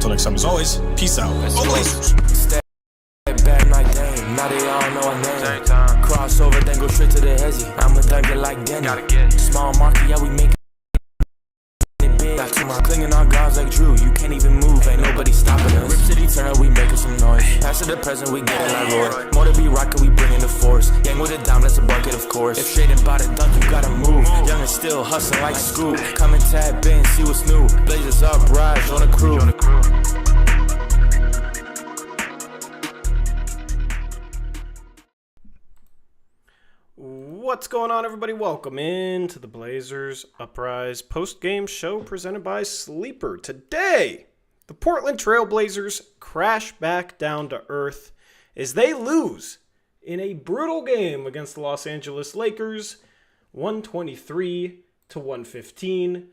Until next time, as always, peace out. Go Blazers! Bad night game, now they all know our name. Crossover, then go straight to the hezzy. I'm a dunker like Denny. Small market, yeah, we make it big. Back to my clinging our guards like Drew. You can't even move, ain't nobody stopping us. Rip City Turner, we making some noise. Pass to the present, we getting like Roy. More to be rockin', we bringing the force. Gang with a dime, that's a bucket, of course. If straight and by the dunk, you gotta move. Young and still hustling like Scoop. Come and tap in, see what's new. Blazers Uprise on the crew. What's going on, everybody? Welcome in to the Blazers Uprise post-game show presented by Sleeper. Today, the Portland Trail Blazers crash back down to earth as they lose in a brutal game against the Los Angeles Lakers, 123-115.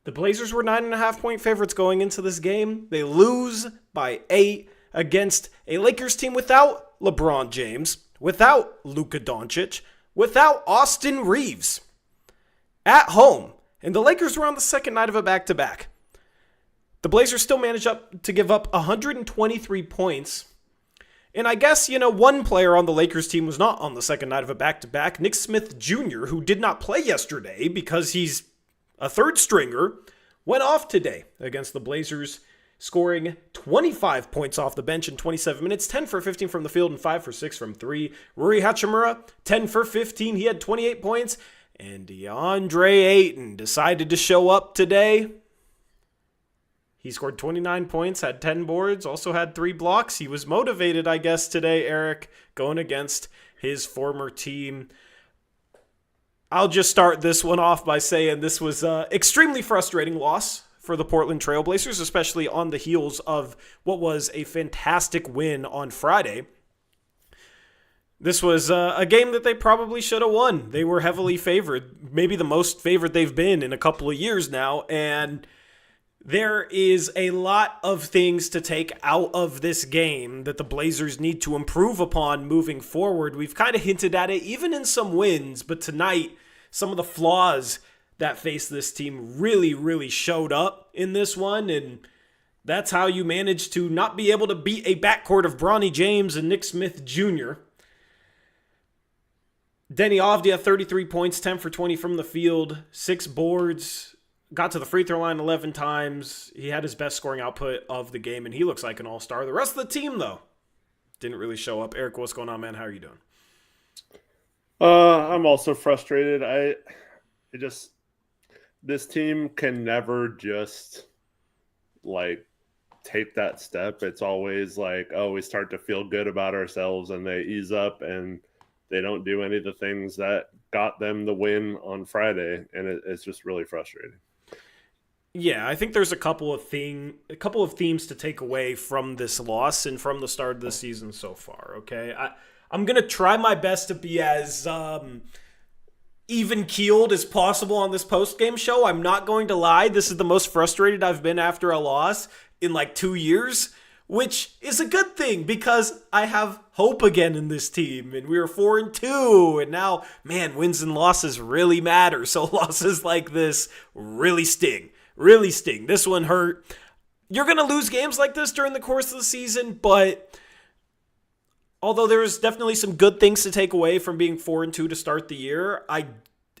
The Blazers were 9.5-point favorites going into this game. They lose by 8 against a Lakers team without LeBron James, without Luka Doncic, without Austin Reeves, at home. And the Lakers were on the second night of a back-to-back. The Blazers still managed to give up 123 points. And I guess, one player on the Lakers team was not on the second night of a back-to-back. Nick Smith Jr., who did not play yesterday because he's a third stringer, went off today against the Blazers, scoring 25 points off the bench in 27 minutes, 10 for 15 from the field and 5 for 6 from 3. Rui Hachimura, 10 for 15. He had 28 points. And DeAndre Ayton decided to show up today. He scored 29 points, had 10 boards, also had 3 blocks. He was motivated, I guess, today, Eric, going against his former team. I'll just start this one off by saying this was an extremely frustrating loss for the Portland Trail Blazers, especially on the heels of what was a fantastic win on Friday. This was a game that they probably should have won. They were heavily favored, maybe the most favored they've been in a couple of years now, and there is a lot of things to take out of this game that the Blazers need to improve upon moving forward. We've kind of hinted at it even in some wins, but tonight, some of the flaws that faced this team really showed up in this one, and that's how you manage to not be able to beat a backcourt of Bronny James and Nick Smith Jr. Denny Avdia, 33 points, 10 for 20 from the field, 6 boards, got to the free throw line 11 times. He had his best scoring output of the game, and he looks like an all-star. The rest of the team, though, didn't really show up. Eric, what's going on, man? How are you doing? I'm also frustrated. This team can never just take that step. It's always we start to feel good about ourselves and they ease up and they don't do any of the things that got them the win on Friday. And it's just really frustrating. Yeah, I think there's a couple of themes to take away from this loss and from the start of the season so far. Okay. I'm going to try my best to be as, even-keeled as possible on this post-game show. I'm not going to lie. This is the most frustrated I've been after a loss in 2 years, which is a good thing because I have hope again in this team. And we were 4-2, and now, man, wins and losses really matter. So losses like this really sting. Really sting. This one hurt. You're going to lose games like this during the course of the season, but although there's definitely some good things to take away from being 4-2 to start the year, I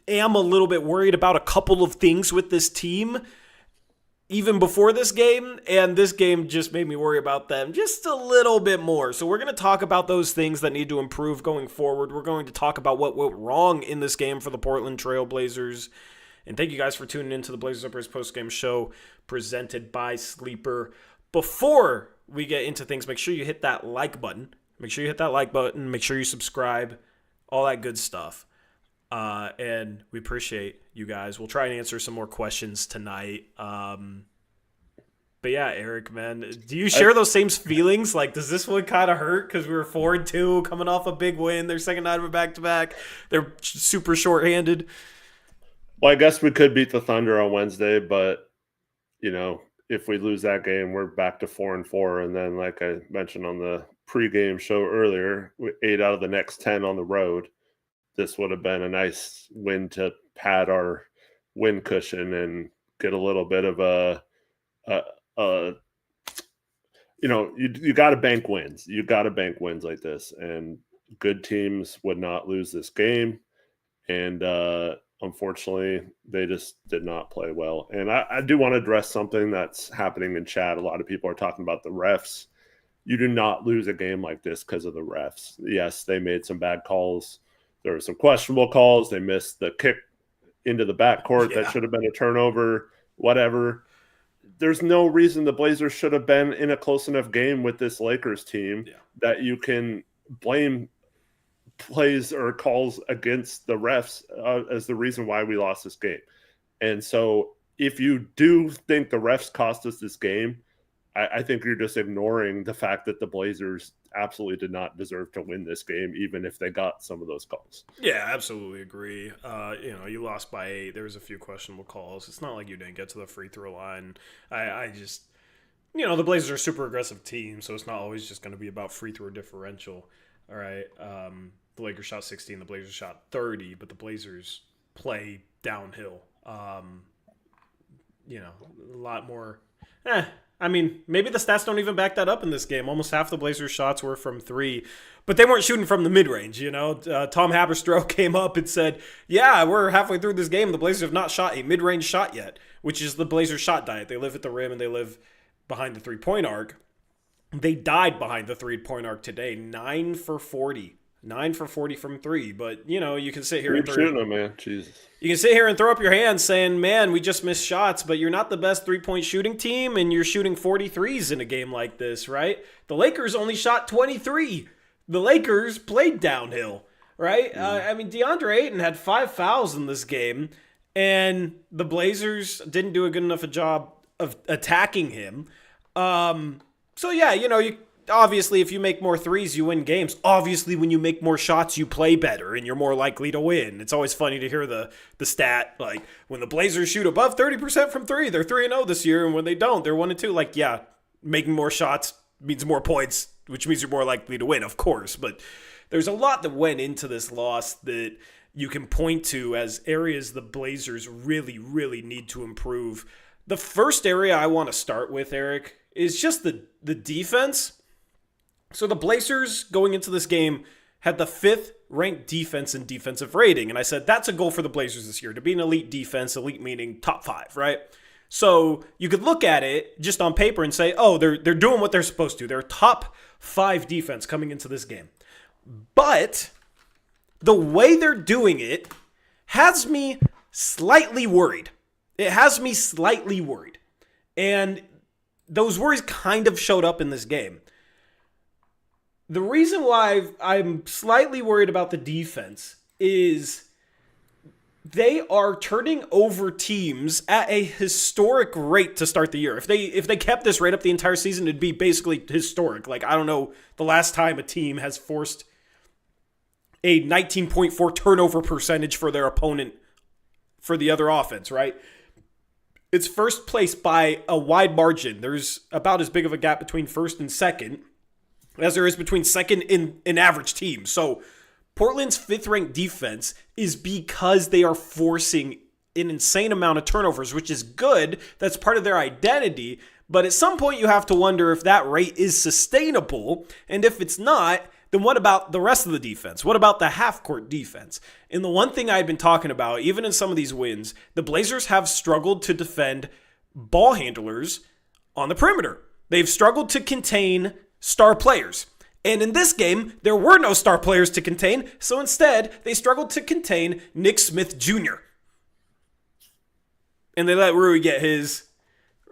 am a little bit worried about a couple of things with this team even before this game, and this game just made me worry about them just a little bit more. So we're going to talk about those things that need to improve going forward. We're going to talk about what went wrong in this game for the Portland Trail Blazers. And thank you guys for tuning in to the Blazers Uprise post-game show presented by Sleeper. Before we get into things, make sure you hit that like button. Make sure you hit that like button. Make sure you subscribe. All that good stuff. And we appreciate you guys. We'll try and answer some more questions tonight. But yeah, Eric, man, do you share those same feelings? Does this one kind of hurt because we were 4-2 coming off a big win? Their second night of a back-to-back. They're super shorthanded. Well, I guess we could beat the Thunder on Wednesday, but, if we lose that game, we're back to 4-4. And then, like I mentioned on the pregame show earlier, 8 out of the next 10 on the road. This would have been a nice win to pad our win cushion and get a little bit of a you got to bank wins. You got to bank wins like this, and good teams would not lose this game. And unfortunately, they just did not play well. And I do want to address something that's happening in chat. A lot of people are talking about the refs. You do not lose a game like this because of the refs. Yes, they made some bad calls. There were some questionable calls. They missed the kick into the backcourt that should have been a turnover, whatever. There's no reason the Blazers should have been in a close enough game with this Lakers team that you can blame plays or calls against the refs as the reason why we lost this game. And so if you do think the refs cost us this game, I think you're just ignoring the fact that the Blazers absolutely did not deserve to win this game, even if they got some of those calls. Yeah, absolutely agree. You lost by 8. There was a few questionable calls. It's not like you didn't get to the free throw line. I just, the Blazers are a super aggressive team, so it's not always just going to be about free throw differential. All right. The Lakers shot 16, the Blazers shot 30, but the Blazers play downhill. A lot more. Maybe the stats don't even back that up in this game. Almost half the Blazers' shots were from 3, but they weren't shooting from the mid-range, Tom Haberstroh came up and said, yeah, we're halfway through this game. The Blazers have not shot a mid-range shot yet, which is the Blazers' shot diet. They live at the rim and they live behind the three-point arc. They died behind the three-point arc today, 9 for 40. 9 for 40 from 3, but you can sit here and shooting them, man. Jesus. You can sit here and throw up your hands saying, man, we just missed shots, but you're not the best three-point shooting team, and you're shooting 43s in a game like this, right? The Lakers only shot 23. The Lakers played downhill, right? DeAndre Ayton had 5 fouls in this game, and the Blazers didn't do a good enough a job of attacking him. Obviously, if you make more threes, you win games. Obviously, when you make more shots, you play better, and you're more likely to win. It's always funny to hear the stat, like, when the Blazers shoot above 30% from 3, they're 3-0 this year, and when they don't, they're 1-2. Like, yeah, making more shots means more points, which means you're more likely to win, of course. But there's a lot that went into this loss that you can point to as areas the Blazers really, really need to improve. The first area I want to start with, Eric, is just the defense. So the Blazers, going into this game, had the 5th ranked defense in defensive rating. And I said, that's a goal for the Blazers this year, to be an elite defense, elite meaning top 5, right? So you could look at it just on paper and say, oh, they're doing what they're supposed to. They're top 5 defense coming into this game. But the way they're doing it has me slightly worried. It has me slightly worried. And those worries kind of showed up in this game. The reason why I'm slightly worried about the defense is they are turning over teams at a historic rate to start the year. If they kept this rate up the entire season, it'd be basically historic. Like, I don't know the last time a team has forced a 19.4 turnover percentage for their opponent for the other offense, right? It's first place by a wide margin. There's about as big of a gap between first and second as there is between second and an average team. So Portland's 5th ranked defense is because they are forcing an insane amount of turnovers, which is good. That's part of their identity. But at some point you have to wonder if that rate is sustainable. And if it's not, then what about the rest of the defense? What about the half-court defense? And the one thing I've been talking about, even in some of these wins, the Blazers have struggled to defend ball handlers on the perimeter. They've struggled to contain star players. And in this game, there were no star players to contain, so instead, they struggled to contain Nick Smith Jr. And they let Rui get his,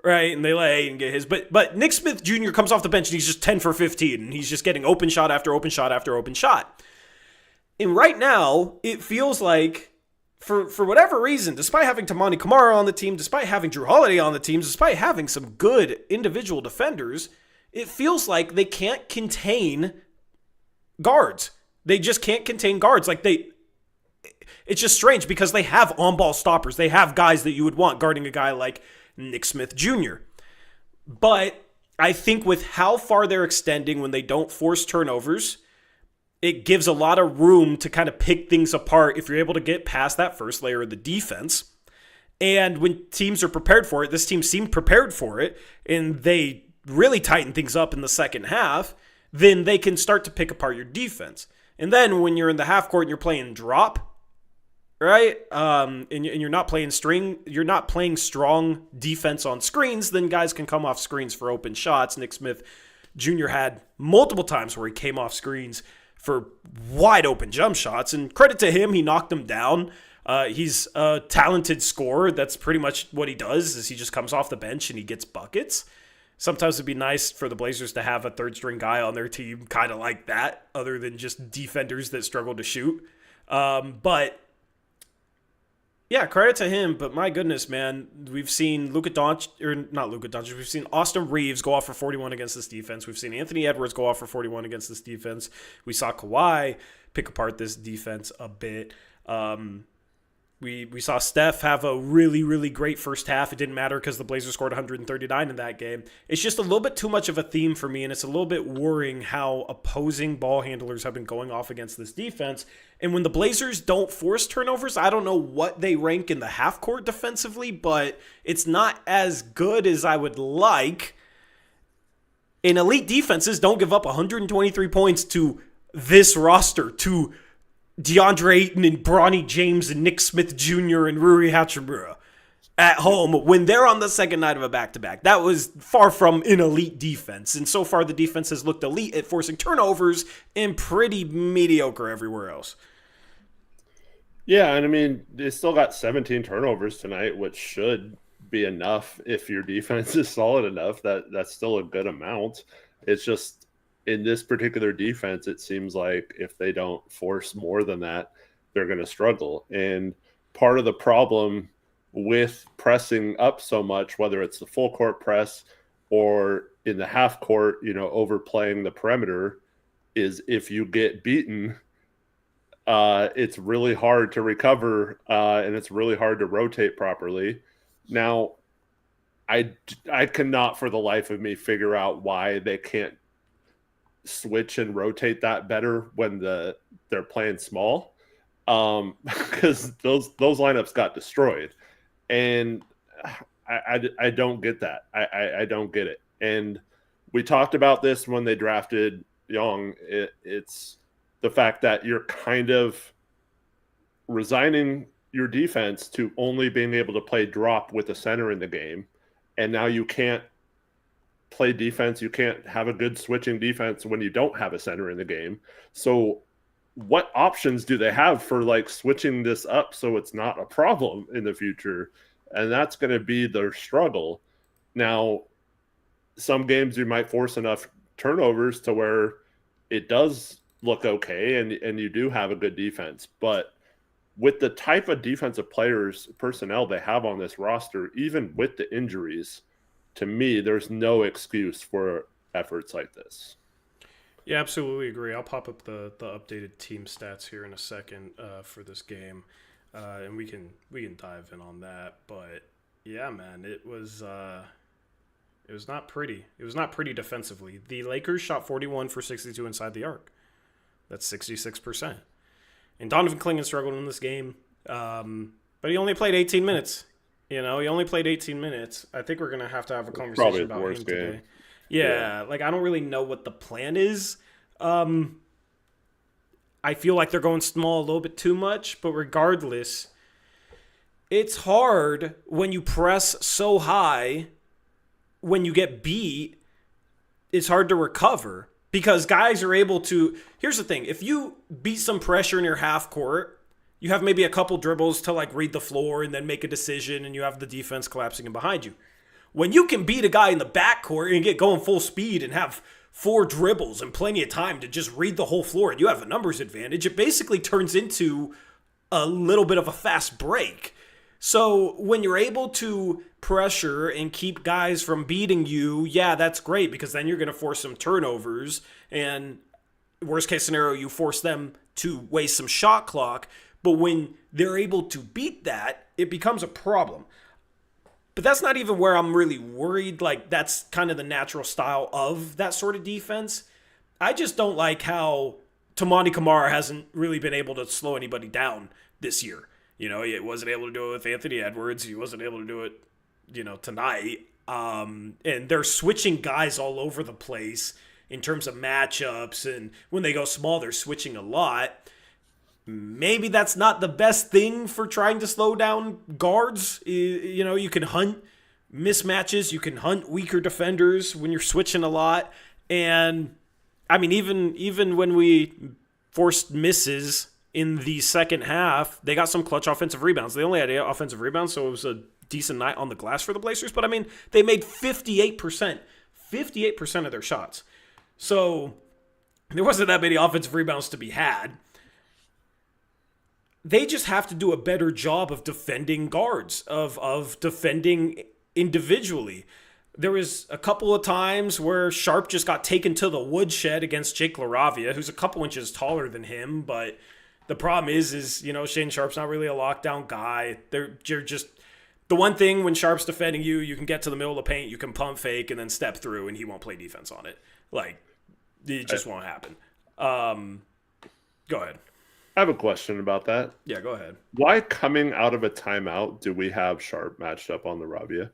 right? And they let Ayton get his. But Nick Smith Jr. comes off the bench and he's just 10 for 15, and he's just getting open shot after open shot after open shot. And right now, it feels like, for whatever reason, despite having Tamani Kamara on the team, despite having Drew Holiday on the team, despite having some good individual defenders, it feels like they can't contain guards. They just can't contain guards. It's just strange because they have on-ball stoppers. They have guys that you would want guarding a guy like Nick Smith Jr. But I think with how far they're extending when they don't force turnovers, it gives a lot of room to kind of pick things apart if you're able to get past that first layer of the defense. And when teams are prepared for it, this team seemed prepared for it, and they really tighten things up in the second half, then they can start to pick apart your defense. And then when you're in the half court and you're playing drop, right? And you're not playing strong defense on screens, then guys can come off screens for open shots. Nick Smith Jr. had multiple times where he came off screens for wide open jump shots, and credit to him, he knocked them down. He's a talented scorer. That's pretty much what he does, is he just comes off the bench and he gets buckets. Sometimes it'd be nice for the Blazers to have a third-string guy on their team kind of like that, other than just defenders that struggle to shoot. But yeah, credit to him. But my goodness, man, we've seen we've seen Austin Reeves go off for 41 against this defense. We've seen Anthony Edwards go off for 41 against this defense. We saw Kawhi pick apart this defense a bit. We saw Steph have a really, really great first half. It didn't matter because the Blazers scored 139 in that game. It's just a little bit too much of a theme for me, and it's a little bit worrying how opposing ball handlers have been going off against this defense. And when the Blazers don't force turnovers, I don't know what they rank in the half court defensively, but it's not as good as I would like. And elite defenses don't give up 123 points to this roster, to DeAndre Ayton and Bronny James and Nick Smith Jr. and Rui Hachimura at home when they're on the second night of a back-to-back. That was far from an elite defense. And so far, the defense has looked elite at forcing turnovers and pretty mediocre everywhere else. Yeah, and I mean, they still got 17 turnovers tonight, which should be enough if your defense is solid enough. That's still a good amount. It's just, in this particular defense, it seems like if they don't force more than that, they're going to struggle. And part of the problem with pressing up so much, whether it's the full court press or in the half court, overplaying the perimeter, is if you get beaten, it's really hard to recover, and it's really hard to rotate properly. Now, I cannot for the life of me figure out why they can't switch and rotate that better when they're playing small, because those lineups got destroyed, and I don't get that. I don't get it. And we talked about this when they drafted Young. It's the fact that you're kind of resigning your defense to only being able to play drop with a center in the game, and now you can't play defense. You can't have a good switching defense when you don't have a center in the game. So what options do they have for switching this up so it's not a problem in the future? And that's going to be their struggle. Now, some games you might force enough turnovers to where it does look okay and you do have a good defense. But with the type of defensive personnel they have on this roster, even with the injuries, to me, there's no excuse for efforts like this. Yeah, absolutely agree. I'll pop up the updated team stats here in a second for this game, and we can dive in on that. But yeah, man, it was not pretty. It was not pretty defensively. The Lakers shot 41 for 62 inside the arc. That's 66%. And Donovan Clingan struggled in this game, but he only played 18 minutes. He only played 18 minutes. I think we're going to have a conversation about him today. Game. Yeah, I don't really know what the plan is. I feel like they're going small a little bit too much, but regardless, it's hard when you press so high, when you get beat, it's hard to recover because guys are able to. Here's the thing. If you beat some pressure in your half court, you have maybe a couple dribbles to read the floor and then make a decision, and you have the defense collapsing in behind you. When you can beat a guy in the backcourt and get going full speed and have 4 dribbles and plenty of time to just read the whole floor and you have a numbers advantage, it basically turns into a little bit of a fast break. So when you're able to pressure and keep guys from beating you, yeah, that's great because then you're going to force some turnovers, and worst case scenario, you force them to waste some shot clock. But when they're able to beat that, it becomes a problem. But that's not even where I'm really worried. That's kind of the natural style of that sort of defense. I just don't like how Tamani Kamara hasn't really been able to slow anybody down this year. You know, he wasn't able to do it with Anthony Edwards. He wasn't able to do it, tonight. And they're switching guys all over the place in terms of matchups. And when they go small, they're switching a lot. Maybe that's not the best thing for trying to slow down guards. You can hunt mismatches. You can hunt weaker defenders when you're switching a lot. And, I mean, even when we forced misses in the second half, they got some clutch offensive rebounds. They only had 8 offensive rebounds, so it was a decent night on the glass for the Blazers. But, I mean, they made 58% of their shots. So there wasn't that many offensive rebounds to be had. They just have to do a better job of defending guards, of defending individually. There was a couple of times where Sharp just got taken to the woodshed against Jake LaRavia, who's a couple inches taller than him. But the problem is Shane Sharp's not really a lockdown guy. You're just the one thing when Sharp's defending you, you can get to the middle of the paint, you can pump fake and then step through, and he won't play defense on it. Like, it just won't happen. Go ahead. I have a question about that. Yeah, go ahead. Why coming out of a timeout do we have Sharp matched up on LaRavia?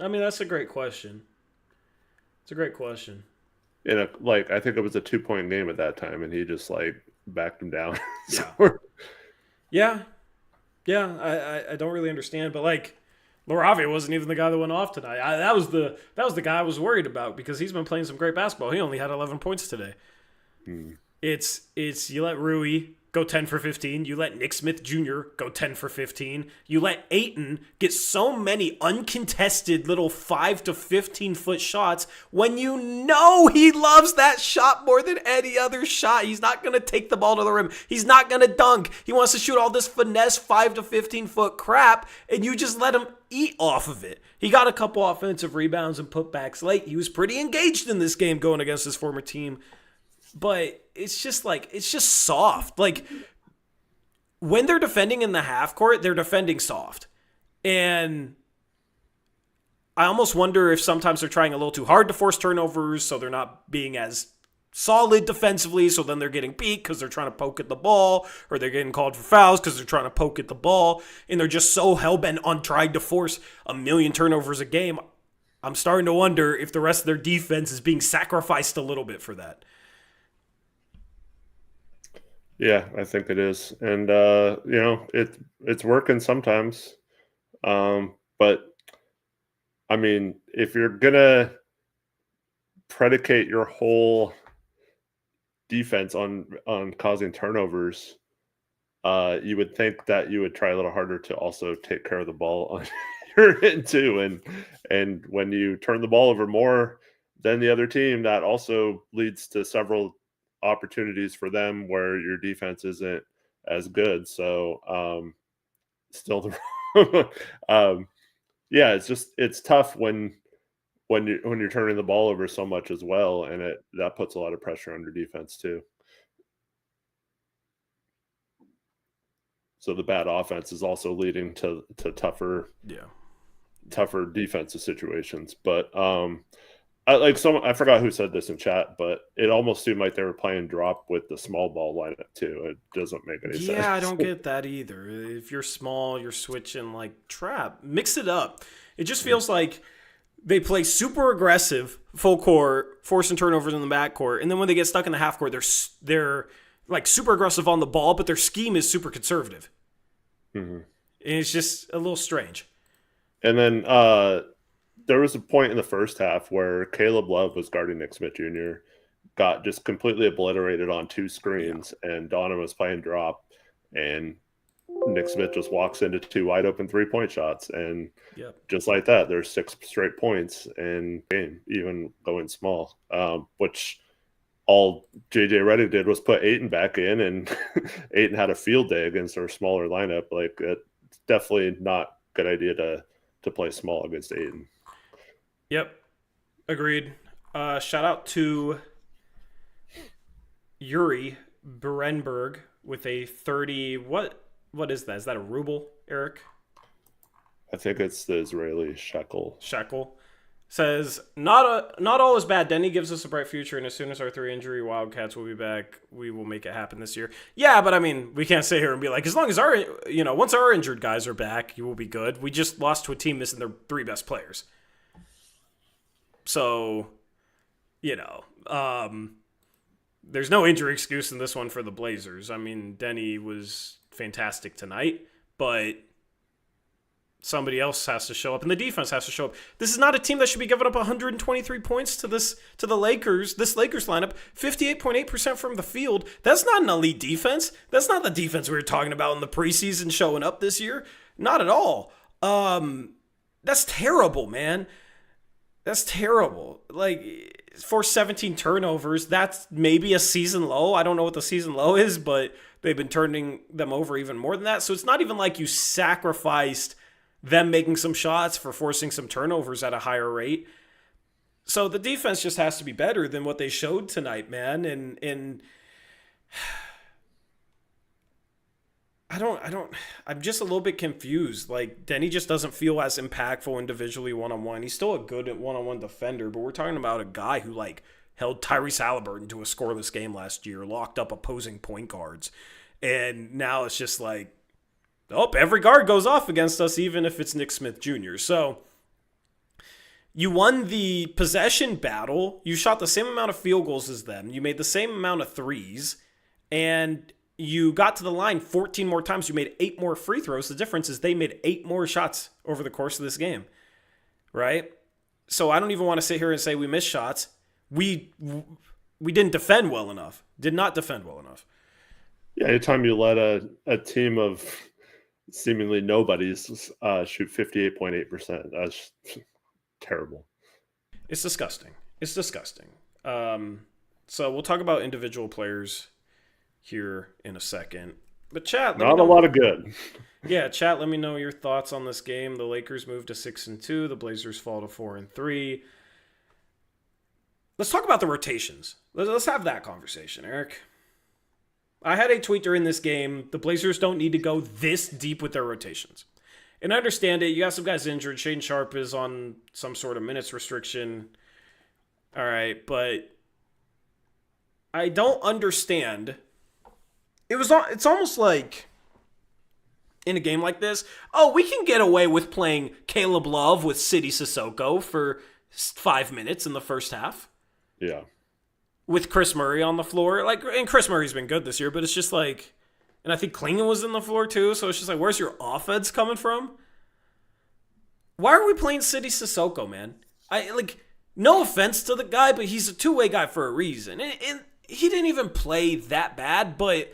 I mean, that's a great question. It's a great question. I think it was a 2-point game at that time, and he just backed him down. Yeah. I don't really understand, but LaRavia wasn't even the guy that went off tonight. That was the guy I was worried about because he's been playing some great basketball. He only had 11 points today. It's you let Rui go 10 for 15. You let Nick Smith Jr. go 10 for 15. You let Ayton get so many uncontested little 5 to 15-foot shots when he loves that shot more than any other shot. He's not going to take the ball to the rim. He's not going to dunk. He wants to shoot all this finesse 5 to 15-foot crap, and you just let him eat off of it. He got a couple offensive rebounds and putbacks late. He was pretty engaged in this game going against his former team. But it's just soft. When they're defending in the half court, they're defending soft. And I almost wonder if sometimes they're trying a little too hard to force turnovers, so they're not being as solid defensively, so then they're getting beat because they're trying to poke at the ball, or they're getting called for fouls because they're trying to poke at the ball, and they're just so hell-bent on trying to force a million turnovers a game. I'm starting to wonder if the rest of their defense is being sacrificed a little bit for that. Yeah, I think it is. And, it's working sometimes. But, I mean, if you're going to predicate your whole defense on causing turnovers, you would think that you would try a little harder to also take care of the ball on your end too. And when you turn the ball over more than the other team, that also leads to several opportunities for them where your defense isn't as good. So still it's tough when you're turning the ball over so much as well, and that puts a lot of pressure on your defense too. So the bad offense is also leading to tougher defensive situations. But I forgot who said this in chat, but it almost seemed like they were playing drop with the small ball lineup too. It doesn't make any sense. Yeah, I don't get that either. If you're small, you're switching trap. Mix it up. It just feels like they play super aggressive, full court, forcing turnovers in the backcourt, and then when they get stuck in the half court, they're super aggressive on the ball, but their scheme is super conservative. Mm-hmm. And it's just a little strange. And then there was a point in the first half where Caleb Love was guarding Nick Smith Jr., got just completely obliterated on 2 screens, and Donovan was playing drop, and Nick Smith just walks into 2 wide open 3-point shots, and just like that, there's 6 straight points in game, even going small, which all JJ Redick did was put Ayton back in, and Ayton had a field day against our smaller lineup. It's definitely not a good idea to play small against Ayton. Yep. Agreed. Shout out to Yuri Berenberg with a 30. What is that? Is that a ruble, Eric? I think it's the Israeli shekel. Shekel. Says, not all is bad. Denny gives us a bright future, and as soon as our 3 injury Wildcats will be back, we will make it happen this year. Yeah, but I mean, we can't sit here and be like, as long as once our injured guys are back, you will be good. We just lost to a team missing their 3 best players. So, there's no injury excuse in this one for the Blazers. I mean, Denny was fantastic tonight, but somebody else has to show up, and the defense has to show up. This is not a team that should be giving up 123 points to the Lakers. This Lakers lineup, 58.8% from the field. That's not an elite defense. That's not the defense we were talking about in the preseason showing up this year. Not at all. That's terrible, man. That's terrible. Like, for 17 turnovers, that's maybe a season low. I don't know what the season low is, but they've been turning them over even more than that. So it's not even like you sacrificed them making some shots for forcing some turnovers at a higher rate. So the defense just has to be better than what they showed tonight, man. And I'm just a little bit confused. Like, Denny just doesn't feel as impactful individually one-on-one. He's still a good one-on-one defender, but we're talking about a guy who, like, held Tyrese Halliburton to a scoreless game last year, locked up opposing point guards. And now it's just like, every guard goes off against us, even if it's Nick Smith Jr. So you won the possession battle. You shot the same amount of field goals as them. You made the same amount of threes. And you got to the line 14 more times. You made 8 more free throws. The difference is they made 8 more shots over the course of this game. Right? So I don't even want to sit here and say we missed shots. We didn't defend well enough. Did not defend well enough. Yeah, anytime you let a team of seemingly nobodies shoot 58.8%, that's terrible. It's disgusting. It's disgusting. So we'll talk about individual players here in a second. But chat, not a lot of good. Yeah, chat, let me know your thoughts on this game. The Lakers move to 6-2. The Blazers fall to 4-3. Let's talk about the rotations. Let's have that conversation, Eric. I had a tweet during this game. The Blazers don't need to go this deep with their rotations. And I understand it. You got some guys injured. Shaden Sharp is on some sort of minutes restriction. All right, but I don't understand. It's almost like in a game like this, we can get away with playing Caleb Love with City Sissoko for 5 minutes in the first half. Yeah. With Chris Murray on the floor. And Chris Murray's been good this year, but it's just like, and I think Klingon was in the floor too, so it's just like, where's your offense coming from? Why are we playing City Sissoko, man? No offense to the guy, but he's a two-way guy for a reason. And he didn't even play that bad, but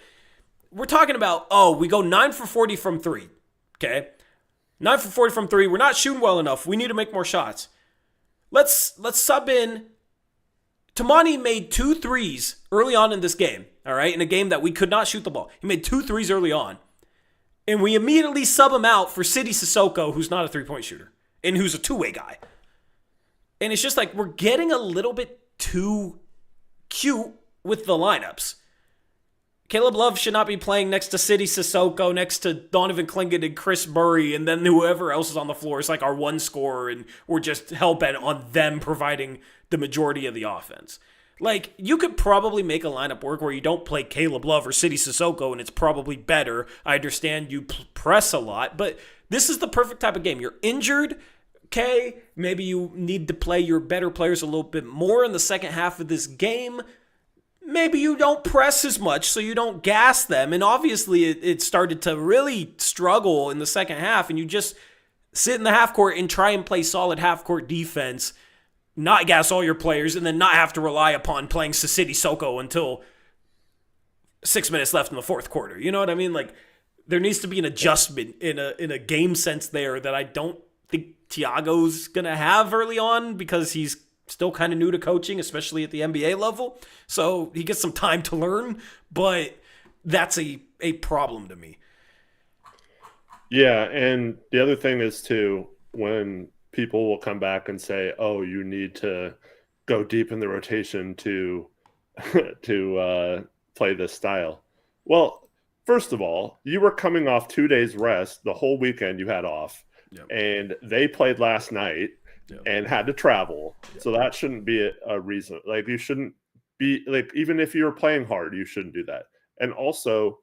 we're talking about, we go 9 for 40 from 3, okay? 9 for 40 from 3. We're not shooting well enough. We need to make more shots. Let's sub in. Tamani made 2 threes early on in this game, all right? In a game that we could not shoot the ball. He made 2 threes early on. And we immediately sub him out for City Sissoko, who's not a three-point shooter, and who's a two-way guy. And it's just like we're getting a little bit too cute with the lineups. Caleb Love should not be playing next to City Sissoko, next to Donovan Klingon and Chris Murray, and then whoever else is on the floor is like our one scorer, and we're just hell-bent on them providing the majority of the offense. Like, you could probably make a lineup work where you don't play Caleb Love or City Sissoko, and it's probably better. I understand you press a lot, but this is the perfect type of game. You're injured, okay? Maybe you need to play your better players a little bit more in the second half of this game. Maybe you don't press as much so you don't gas them. And obviously it started to really struggle in the second half, and you just sit in the half court and try and play solid half court defense, not gas all your players, and then not have to rely upon playing City Sissoko until 6 minutes left in the fourth quarter. You know what I mean? Like, there needs to be an adjustment in a game sense there that I don't think Tiago's going to have early on, because he's still kind of new to coaching, especially at the NBA level. So he gets some time to learn, but that's a problem to me. Yeah, and the other thing is, too, when people will come back and say, you need to go deep in the rotation to play this style. Well, first of all, you were coming off 2 days rest. The whole weekend you had off. Yep. And they played last night. and had to travel. So that shouldn't be a reason. Like, you shouldn't be like, even if you're playing hard, you shouldn't do that. And also,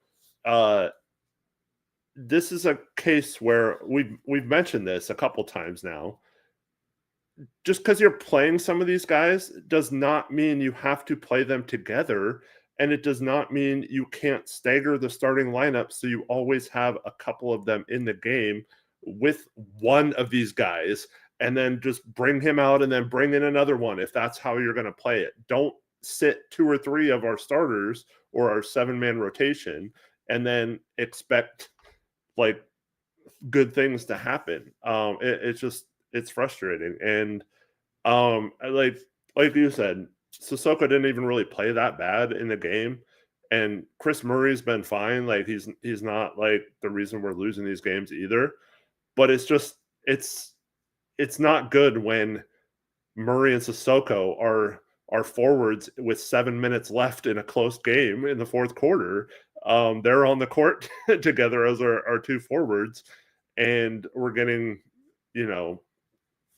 this is a case where we've mentioned this a couple times now. Just because you're playing some of these guys does not mean you have to play them together, and it does not mean you can't stagger the starting lineup so you always have a couple of them in the game with one of these guys, and then just bring him out and then bring in another one if that's how you're going to play it. Don't sit 2 or 3 of our starters or our 7-man rotation and then expect like good things to happen. It's frustrating. And like you said, Sissoko didn't even really play that bad in the game, and Chris Murray's been fine. Like, he's not like the reason we're losing these games either. But it's just it's not good when Murray and Sissoko are forwards with 7 minutes left in a close game in the fourth quarter. They're on the court together as our 2 forwards, and we're getting,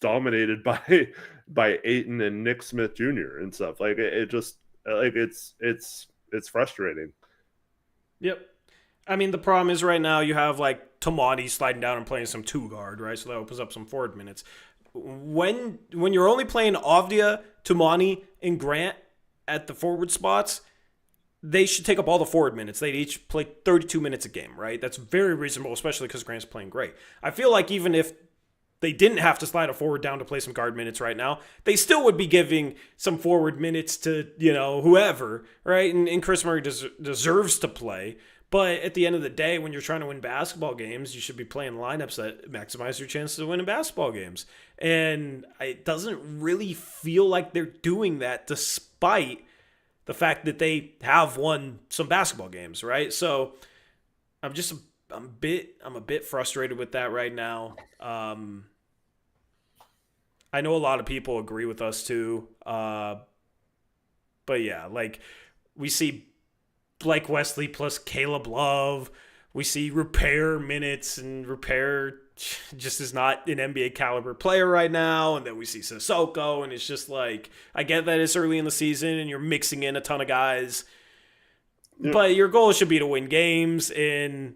dominated by Ayton and Nick Smith Jr. and stuff. Like, it just like it's frustrating. Yep. I mean, the problem is right now you have like Tamani sliding down and playing some 2 guard, right? So that opens up some forward minutes. When you're only playing Avdia, Tamani, and Grant at the forward spots, they should take up all the forward minutes. They'd each play 32 minutes a game, right? That's very reasonable, especially because Grant's playing great. I feel like even if they didn't have to slide a forward down to play some guard minutes right now, they still would be giving some forward minutes to, whoever, right? And Chris Murray deserves to play. But at the end of the day, when you're trying to win basketball games, you should be playing lineups that maximize your chances of winning basketball games. And it doesn't really feel like they're doing that despite the fact that they have won some basketball games, right? So I'm a bit frustrated with that right now. I know a lot of people agree with us too. But yeah, like, we see Blake Wesley plus Caleb Love. We see Repair minutes, and Repair just is not an NBA caliber player right now. And then we see Sissoko, and it's just like, I get that it's early in the season and you're mixing in a ton of guys, but your goal should be to win games. And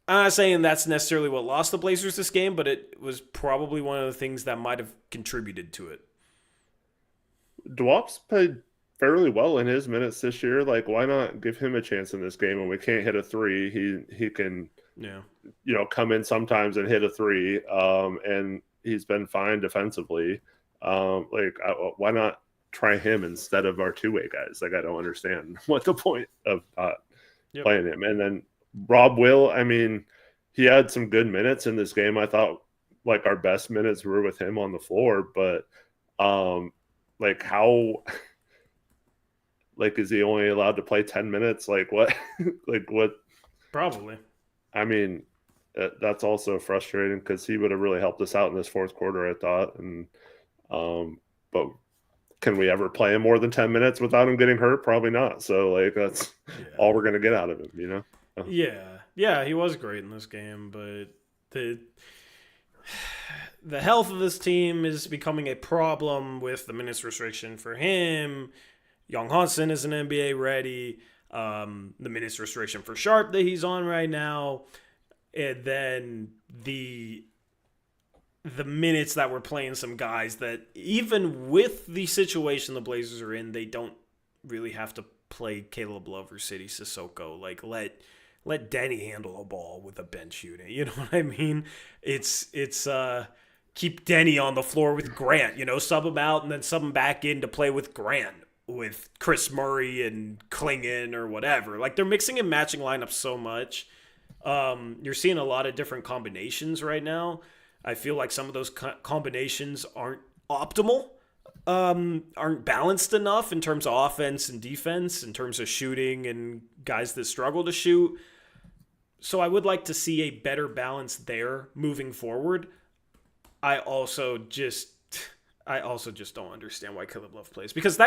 I'm not saying that's necessarily what lost the Blazers this game, but it was probably one of the things that might have contributed to it. Dwap's played fairly well in his minutes this year. Like, why not give him a chance in this game? When we can't hit a 3, he can, come in sometimes and hit a 3. And he's been fine defensively. Why not try him instead of our 2-way guys? Like, I don't understand what the point of playing him. And then Rob Will, I mean, he had some good minutes in this game. I thought like our best minutes were with him on the floor, but is he only allowed to play 10 minutes? Like what? What? Probably. I mean, that's also frustrating because he would have really helped us out in this fourth quarter, I thought. And but can we ever play him more than 10 minutes without him getting hurt? Probably not. So like that's all we're gonna get out of him, Yeah, he was great in this game, but the health of this team is becoming a problem with the minutes restriction for him. Young Hansen isn't NBA ready. The minutes restriction for Sharp that he's on right now, and then the minutes that we're playing some guys that even with the situation the Blazers are in, they don't really have to play Caleb Love or City Sissoko. Like, let Denny handle a ball with a bench unit. You know what I mean? It's keep Denny on the floor with Grant, sub him out and then sub him back in to play with Grant, with Chris Murray and Klingon or whatever. Like, they're mixing and matching lineups so much. You're seeing a lot of different combinations right now. I feel like some of those combinations aren't optimal, aren't balanced enough in terms of offense and defense, in terms of shooting and guys that struggle to shoot. So I would like to see a better balance there moving forward. I also just don't understand why Caleb Love plays, because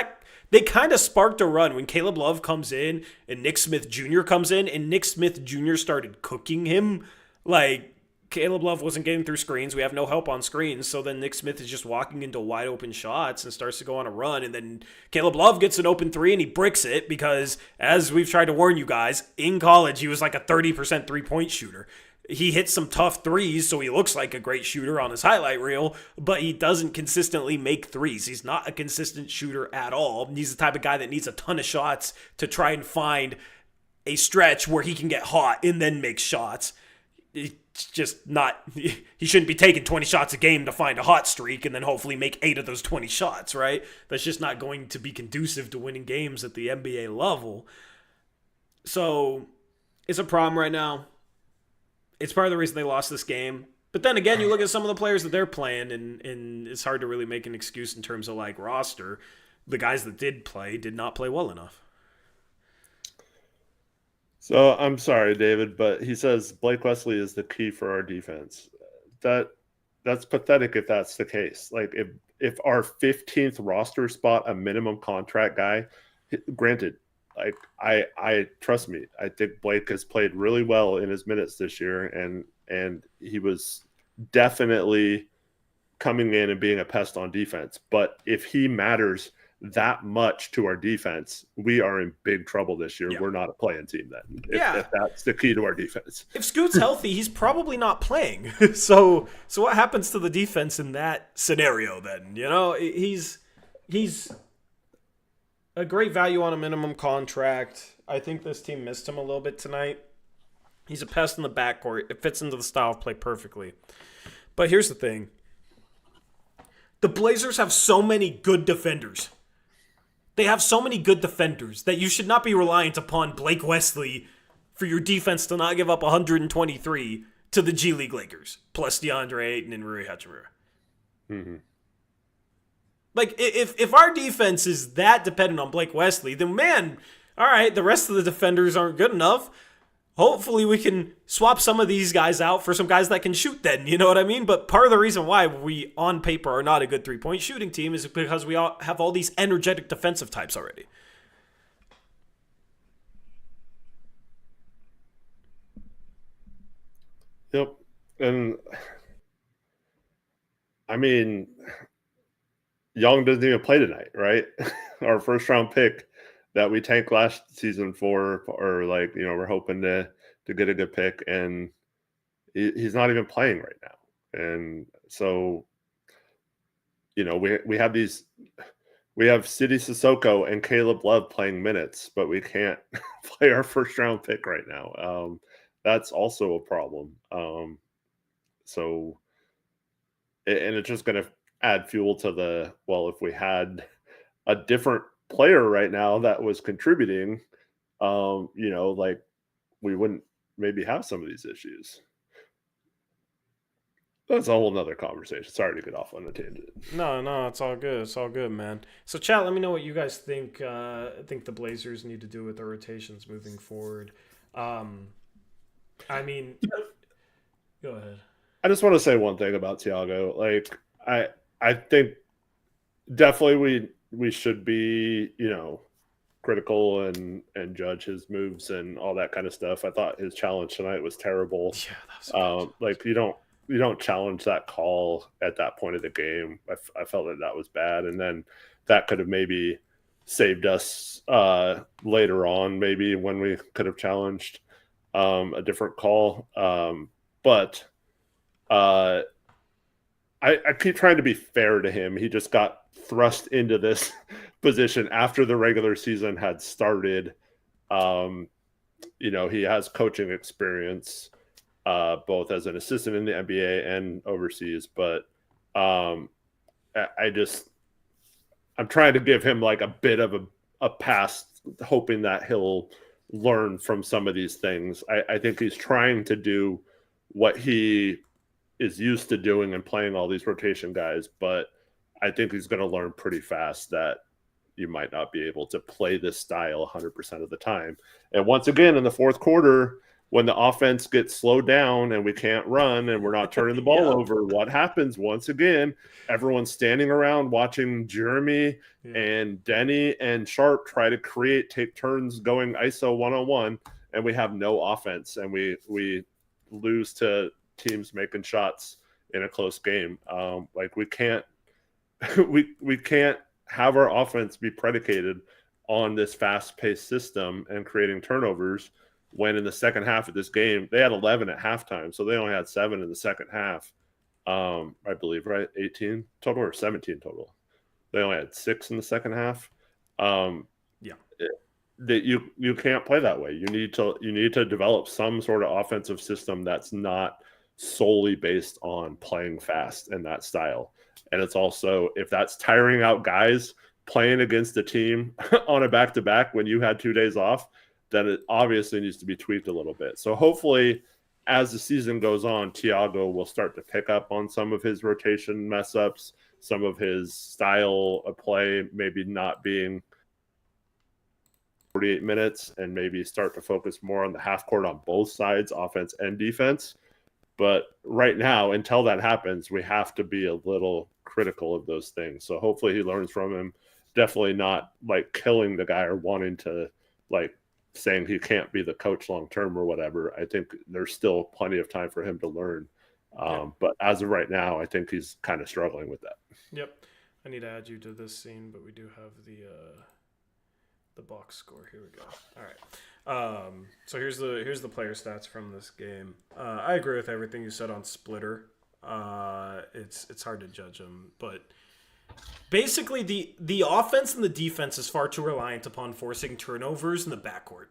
they kind of sparked a run when Caleb Love comes in and Nick Smith Jr. comes in, and Nick Smith Jr. started cooking him. Like, Caleb Love wasn't getting through screens. We have no help on screens. So then Nick Smith is just walking into wide open shots and starts to go on a run. And then Caleb Love gets an open three and he bricks it because, as we've tried to warn you guys, in college, he was like a 30% three-point shooter. He hits some tough threes, so he looks like a great shooter on his highlight reel, but he doesn't consistently make threes. He's not a consistent shooter at all. He's the type of guy that needs a ton of shots to try and find a stretch where he can get hot and then make shots. It's just not, he shouldn't be taking 20 shots a game to find a hot streak and then hopefully make 8 of those 20 shots, right? That's just not going to be conducive to winning games at the NBA level. So it's a problem right now. It's part of the reason they lost this game. But then again, you look at some of the players that they're playing, and it's hard to really make an excuse in terms of like roster. The guys that did not play well enough. So I'm sorry, David, but he says Blake Wesley is the key for our defense. That's pathetic if that's the case. Like if our 15th roster spot a minimum contract guy, granted, like I trust me, I think Blake has played really well in his minutes this year, and he was definitely coming in and being a pest on defense. But if he matters that much to our defense, we are in big trouble this year. Yeah. We're not a playing team then. If that's the key to our defense. If Scoot's healthy, he's probably not playing. So what happens to the defense in that scenario then? You know, he's a great value on a minimum contract. I think this team missed him a little bit tonight. He's a pest in the backcourt. It fits into the style of play perfectly. But here's the thing. The Blazers have so many good defenders. They have so many good defenders that you should not be reliant upon Blake Wesley for your defense to not give up 123 to the G League Lakers, plus DeAndre Ayton and Rui Hachimura. Mm-hmm. Like, if our defense is that dependent on Blake Wesley, then man, all right, the rest of the defenders aren't good enough. Hopefully we can swap some of these guys out for some guys that can shoot then, you know what I mean? But part of the reason why we, on paper, are not a good three-point shooting team is because we all have all these energetic defensive types already. Yep. And, I mean, Young doesn't even play tonight, right? Our first-round pick that we tanked last season for, or like, you know, we're hoping to get a good pick, and he's not even playing right now. And so, you know, we have Sidi Sissoko and Caleb Love playing minutes, but we can't play our first round pick right now. That's also a problem. So, and it's just going to add fuel to if we had a different player right now that was contributing, you know, like we wouldn't maybe have some of these issues. That's a whole nother conversation. Sorry to get off on a tangent. No, it's all good. It's all good, man. So, chat, let me know what you guys think the Blazers need to do with their rotations moving forward. I mean, go ahead. I just want to say one thing about Thiago. Like, I think definitely we should be, you know, critical and judge his moves and all that kind of stuff. I thought his challenge tonight was terrible. Yeah, that was like you don't challenge that call at that point of the game. I felt that was bad, and then that could have maybe saved us later on, maybe when we could have challenged a different call. But I keep trying to be fair to him. He just got thrust into this position after the regular season had started. You know, he has coaching experience, both as an assistant in the NBA and overseas. But I'm trying to give him like a bit of a pass, hoping that he'll learn from some of these things. I think he's trying to do what he is used to doing and playing all these rotation guys, but I think he's going to learn pretty fast that you might not be able to play this style 100% of the time. And once again, in the fourth quarter, when the offense gets slowed down and we can't run and we're not turning the ball over, what happens? Once again, everyone's standing around watching Jeremy and Denny and Sharp try to take turns going ISO one-on-one, and we have no offense, and we lose to teams making shots in a close game. Like we can't we can't have our offense be predicated on this fast-paced system and creating turnovers when in the second half of this game they had 11 at halftime, so they only had 7 in the second half. I believe, right? 18 total or 17 total. They only had 6 in the second half. That you can't play that way. You need to develop some sort of offensive system that's not solely based on playing fast and that style. And it's also, if that's tiring out guys playing against a team on a back-to-back when you had 2 days off, then it obviously needs to be tweaked a little bit. So hopefully as the season goes on, Thiago will start to pick up on some of his rotation mess-ups, some of his style of play maybe not being 48 minutes, and maybe start to focus more on the half court on both sides, offense and defense. But right now, until that happens, we have to be a little critical of those things. So hopefully he learns from him. Definitely not like killing the guy or wanting to like saying he can't be the coach long term or whatever. I think there's still plenty of time for him to learn. But as of right now, I think he's kind of struggling with that. Yep. I need to add you to this scene, but we do have the box score. Here we go. All right. So here's the player stats from this game. I agree with everything you said on Splitter. It's hard to judge him, but basically the offense and the defense is far too reliant upon forcing turnovers in the backcourt.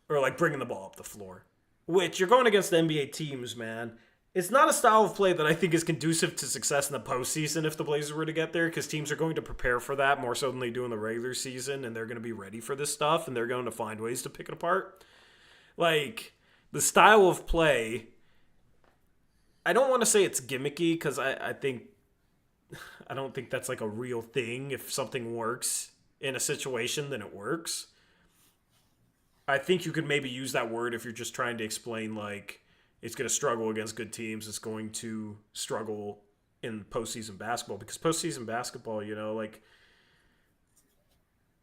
Or like bringing the ball up the floor, which you're going against NBA teams, man. It's not a style of play that I think is conducive to success in the postseason if the Blazers were to get there, because teams are going to prepare for that more so than they do in the regular season, and they're going to be ready for this stuff, and they're going to find ways to pick it apart. Like, the style of play, I don't want to say it's gimmicky, because I don't think that's like a real thing. If something works in a situation, then it works. I think you could maybe use that word if you're just trying to explain, like, it's going to struggle against good teams. It's going to struggle in postseason basketball, because postseason basketball, you know, like,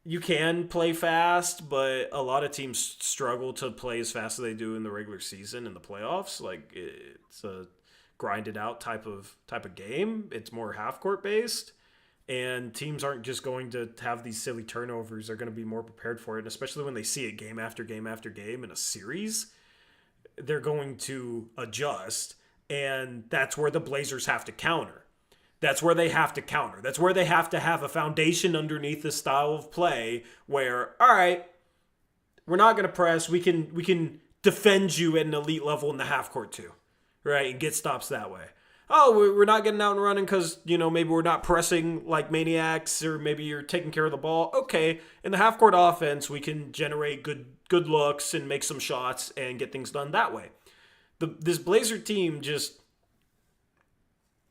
you can play fast, but a lot of teams struggle to play as fast as they do in the regular season in the playoffs. Like, it's a grinded out type of game. It's more half court based, and teams aren't just going to have these silly turnovers. They're going to be more prepared for it, and especially when they see it game after game after game in a series, they're going to adjust, and that's where the Blazers have to counter. That's where they have to counter. That's where they have to have a foundation underneath the style of play where, all right, we're not going to press. We can defend you at an elite level in the half court too, right? And get stops that way. Oh, we're not getting out and running because, you know, maybe we're not pressing like maniacs, or maybe you're taking care of the ball. Okay, in the half court offense, we can generate good looks and make some shots and get things done that way. This Blazer team just,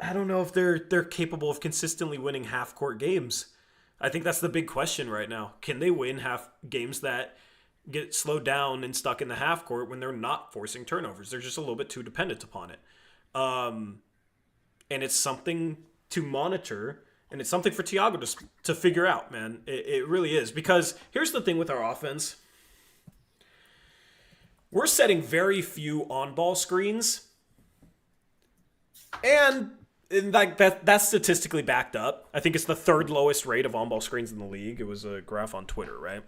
I don't know if they're capable of consistently winning half court games. I think that's the big question right now. Can they win half games that get slowed down and stuck in the half court when they're not forcing turnovers? They're just a little bit too dependent upon it. And it's something to monitor, and it's something for Thiago to figure out, man. It really is. Because here's the thing with our offense. We're setting very few on-ball screens. And like that's statistically backed up. I think it's the third lowest rate of on-ball screens in the league. It was a graph on Twitter, right?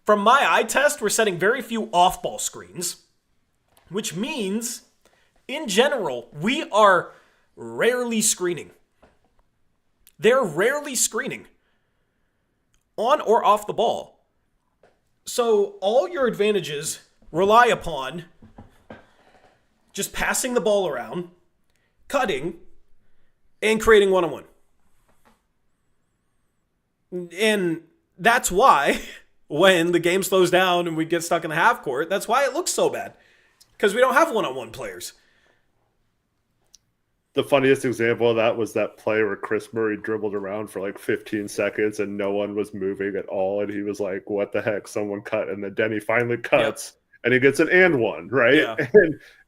From my eye test, we're setting very few off-ball screens, which means, in general, we are rarely screening. They're rarely screening on or off the ball. So all your advantages rely upon just passing the ball around, cutting, and creating one-on-one. And that's why when the game slows down and we get stuck in the half court, that's why it looks so bad. Because we don't have one-on-one players. The funniest example of that was that play where Chris Murray dribbled around for like 15 seconds and no one was moving at all. And he was like, what the heck? Someone cut. And then Denny finally cuts and he gets an and one, right? Yeah.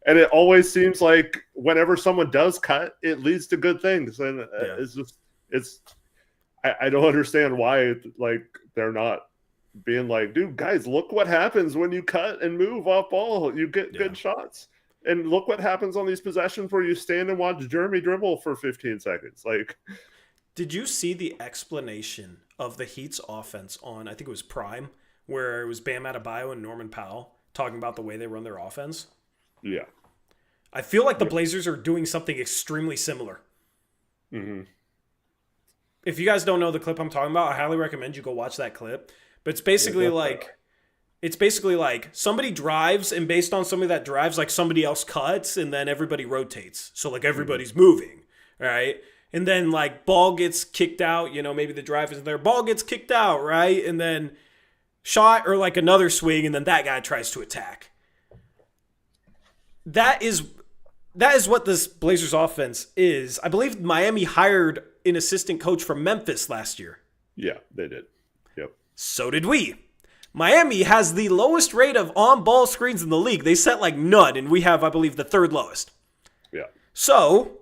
And it always seems like whenever someone does cut, it leads to good things. And I don't understand why like they're not being like, dude, guys, look what happens when you cut and move off ball. You get good shots. And look what happens on these possessions where you stand and watch Jeremy dribble for 15 seconds. Like, did you see the explanation of the Heat's offense on, I think it was Prime, where it was Bam Adebayo and Norman Powell talking about the way they run their offense? Yeah. I feel like the Blazers are doing something extremely similar. Mm-hmm. If you guys don't know the clip I'm talking about, I highly recommend you go watch that clip. But it's basically like somebody drives, and based on somebody that drives, like somebody else cuts, and then everybody rotates. So like everybody's moving, right? And then like ball gets kicked out, maybe the drive isn't there. Ball gets kicked out, right? And then shot or like another swing, and then that guy tries to attack. That is what this Blazers offense is. I believe Miami hired an assistant coach from Memphis last year. Yeah, they did. Yep. So did we. Miami has the lowest rate of on-ball screens in the league. They set like none, and we have, I believe, the third lowest. Yeah. So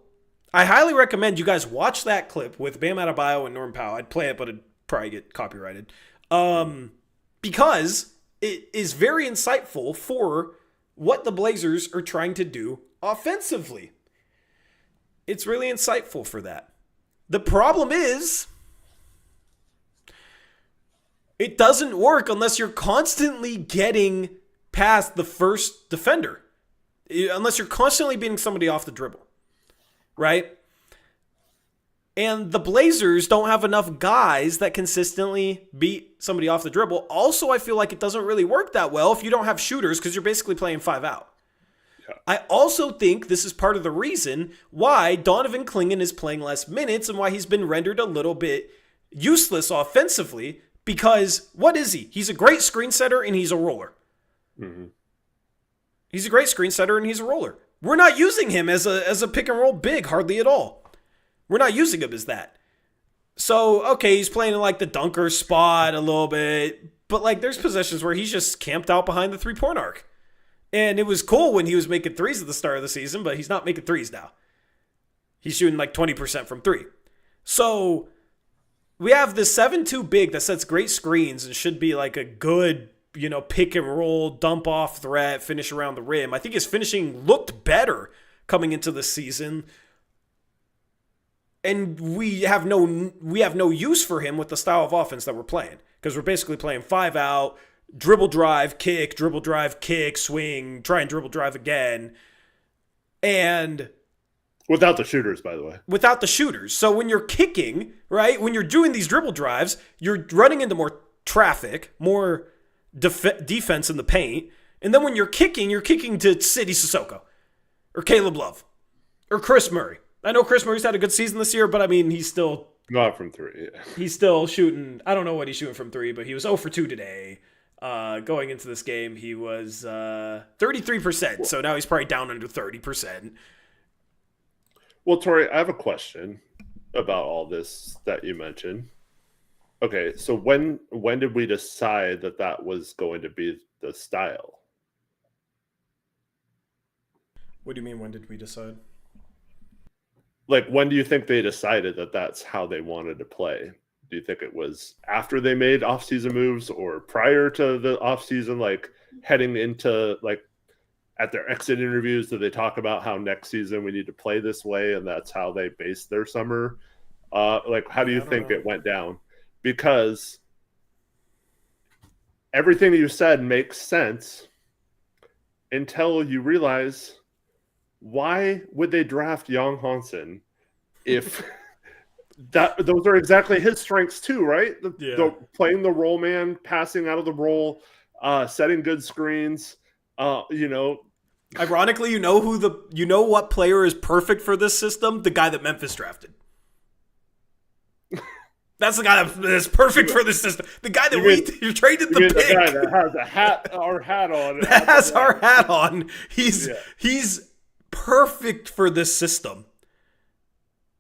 I highly recommend you guys watch that clip with Bam Adebayo and Norm Powell. I'd play it, but it'd probably get copyrighted. Because it is very insightful for what the Blazers are trying to do offensively. It's really insightful for that. The problem is, it doesn't work unless you're constantly getting past the first defender. Unless you're constantly beating somebody off the dribble. Right? And the Blazers don't have enough guys that consistently beat somebody off the dribble. Also, I feel like it doesn't really work that well if you don't have shooters, because you're basically playing 5 out. Yeah. I also think this is part of the reason why Donovan Clingan is playing less minutes and why he's been rendered a little bit useless offensively. Because what is he? He's a great screen setter and he's a roller. Mm-hmm. He's a great screen setter and he's a roller. We're not using him as a pick and roll big hardly at all. We're not using him as that. So, okay, he's playing in like the dunker spot a little bit. But like there's possessions where he's just camped out behind the 3-point arc. And it was cool when he was making threes at the start of the season, but he's not making threes now. He's shooting like 20% from 3. So we have this 7-2 big that sets great screens and should be like a good, pick and roll, dump off threat, finish around the rim. I think his finishing looked better coming into the season. And we have no use for him with the style of offense that we're playing, because we're basically playing 5 out, dribble drive, kick, swing, try and dribble drive again. And without the shooters, by the way. Without the shooters. So when you're kicking, right, when you're doing these dribble drives, you're running into more traffic, more defense in the paint. And then when you're kicking to City Sissoko or Caleb Love or Chris Murray. I know Chris Murray's had a good season this year, but I mean, he's still... Not from 3, yeah. He's still shooting... I don't know what he's shooting from 3, but he was 0 for 2 today. Going into this game, he was 33%. So now he's probably down under 30%. Well, Tori, I have a question about all this that you mentioned. Okay, so when did we decide that was going to be the style? What do you mean, when did we decide? Like, when do you think they decided that that's how they wanted to play? Do you think it was after they made offseason moves or prior to the offseason, like heading into, like, at their exit interviews, did they talk about how next season we need to play this way and that's how they based their summer? How do you think it went down? Because everything you said makes sense until you realize, why would they draft Young Hansen if those are exactly his strengths too, right? The playing the roll man, passing out of the roll, setting good screens, Ironically, you know what player is perfect for this system? The guy that Memphis drafted. That's the guy that's perfect for this system. The guy that you traded the pick. The guy that has our hat on. That has our hat on. He's perfect for this system.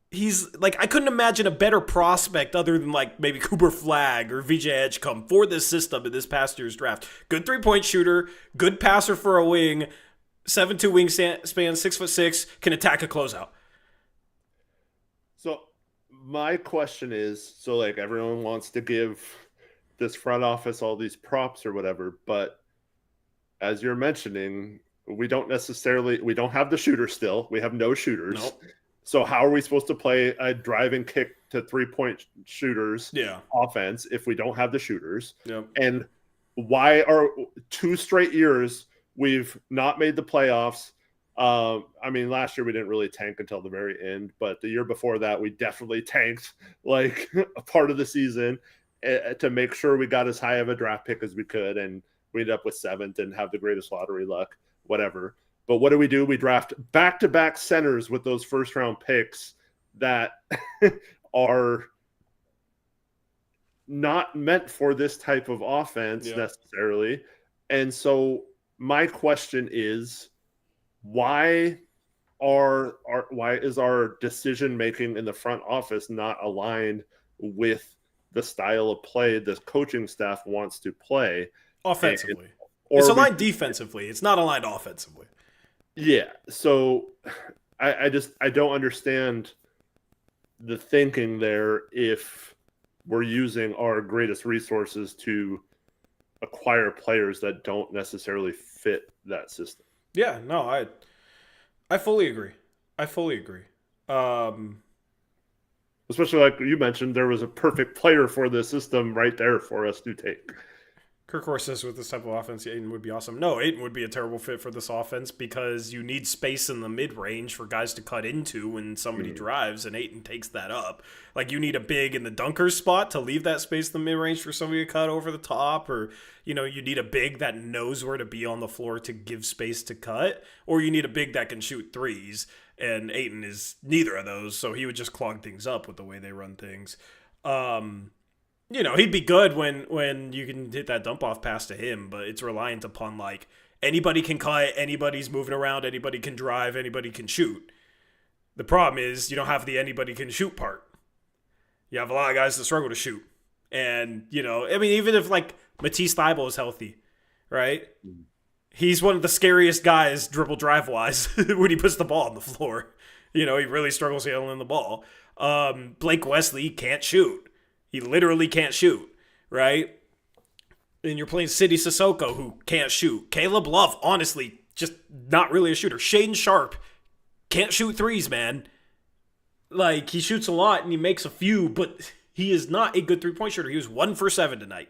He's like, I couldn't imagine a better prospect other than like maybe Cooper Flagg or VJ Edgecombe for this system in this past year's draft. Good 3-point shooter, good passer for a wing, 7'2" wingspan, 6'6", can attack a closeout. So my question is, so like everyone wants to give this front office all these props or whatever, but as you're mentioning, we don't have the shooter still. We have no shooters. Nope. So how are we supposed to play a drive and kick to 3-point shooters offense if we don't have the shooters? Yep. And why are 2 straight years we've not made the playoffs? I mean, last year we didn't really tank until the very end, but the year before that we definitely tanked like a part of the season to make sure we got as high of a draft pick as we could, and we ended up with 7th and have the greatest lottery luck, whatever. But what do? We draft back-to-back centers with those first-round picks that are not meant for this type of offense necessarily. And so my question is, why is our decision-making in the front office not aligned with the style of play the coaching staff wants to play? Offensively. It's aligned defensively. It's not aligned offensively. Yeah, so I don't understand the thinking there if we're using our greatest resources to acquire players that don't necessarily fit that system. Yeah, no, I fully agree. Especially like you mentioned, there was a perfect player for the system right there for us to take. Kirk Horse says with this type of offense, Ayton would be awesome. No, Ayton would be a terrible fit for this offense because you need space in the mid-range for guys to cut into when somebody drives, and Ayton takes that up. Like, you need a big in the dunker spot to leave that space in the mid-range for somebody to cut over the top, or, you know, you need a big that knows where to be on the floor to give space to cut, or you need a big that can shoot threes, and Ayton is neither of those, so he would just clog things up with the way they run things. You know, he'd be good when you can hit that dump-off pass to him, but it's reliant upon, like, anybody can cut, anybody's moving around, anybody can drive, anybody can shoot. The problem is you don't have the anybody can shoot part. You have a lot of guys that struggle to shoot. And, you know, I mean, even if, like, Matisse Thybulle is healthy, right? He's one of the scariest guys dribble drive-wise when he puts the ball on the floor. You know, he really struggles handling the ball. Blake Wesley can't shoot. He literally can't shoot, right? And you're playing Sidney Sissoko, who can't shoot. Caleb Love, honestly, just not really a shooter. Shaden Sharp can't shoot threes, man. Like, he shoots a lot and he makes a few, but he is not a good three-point shooter. He was 1 for 7 tonight.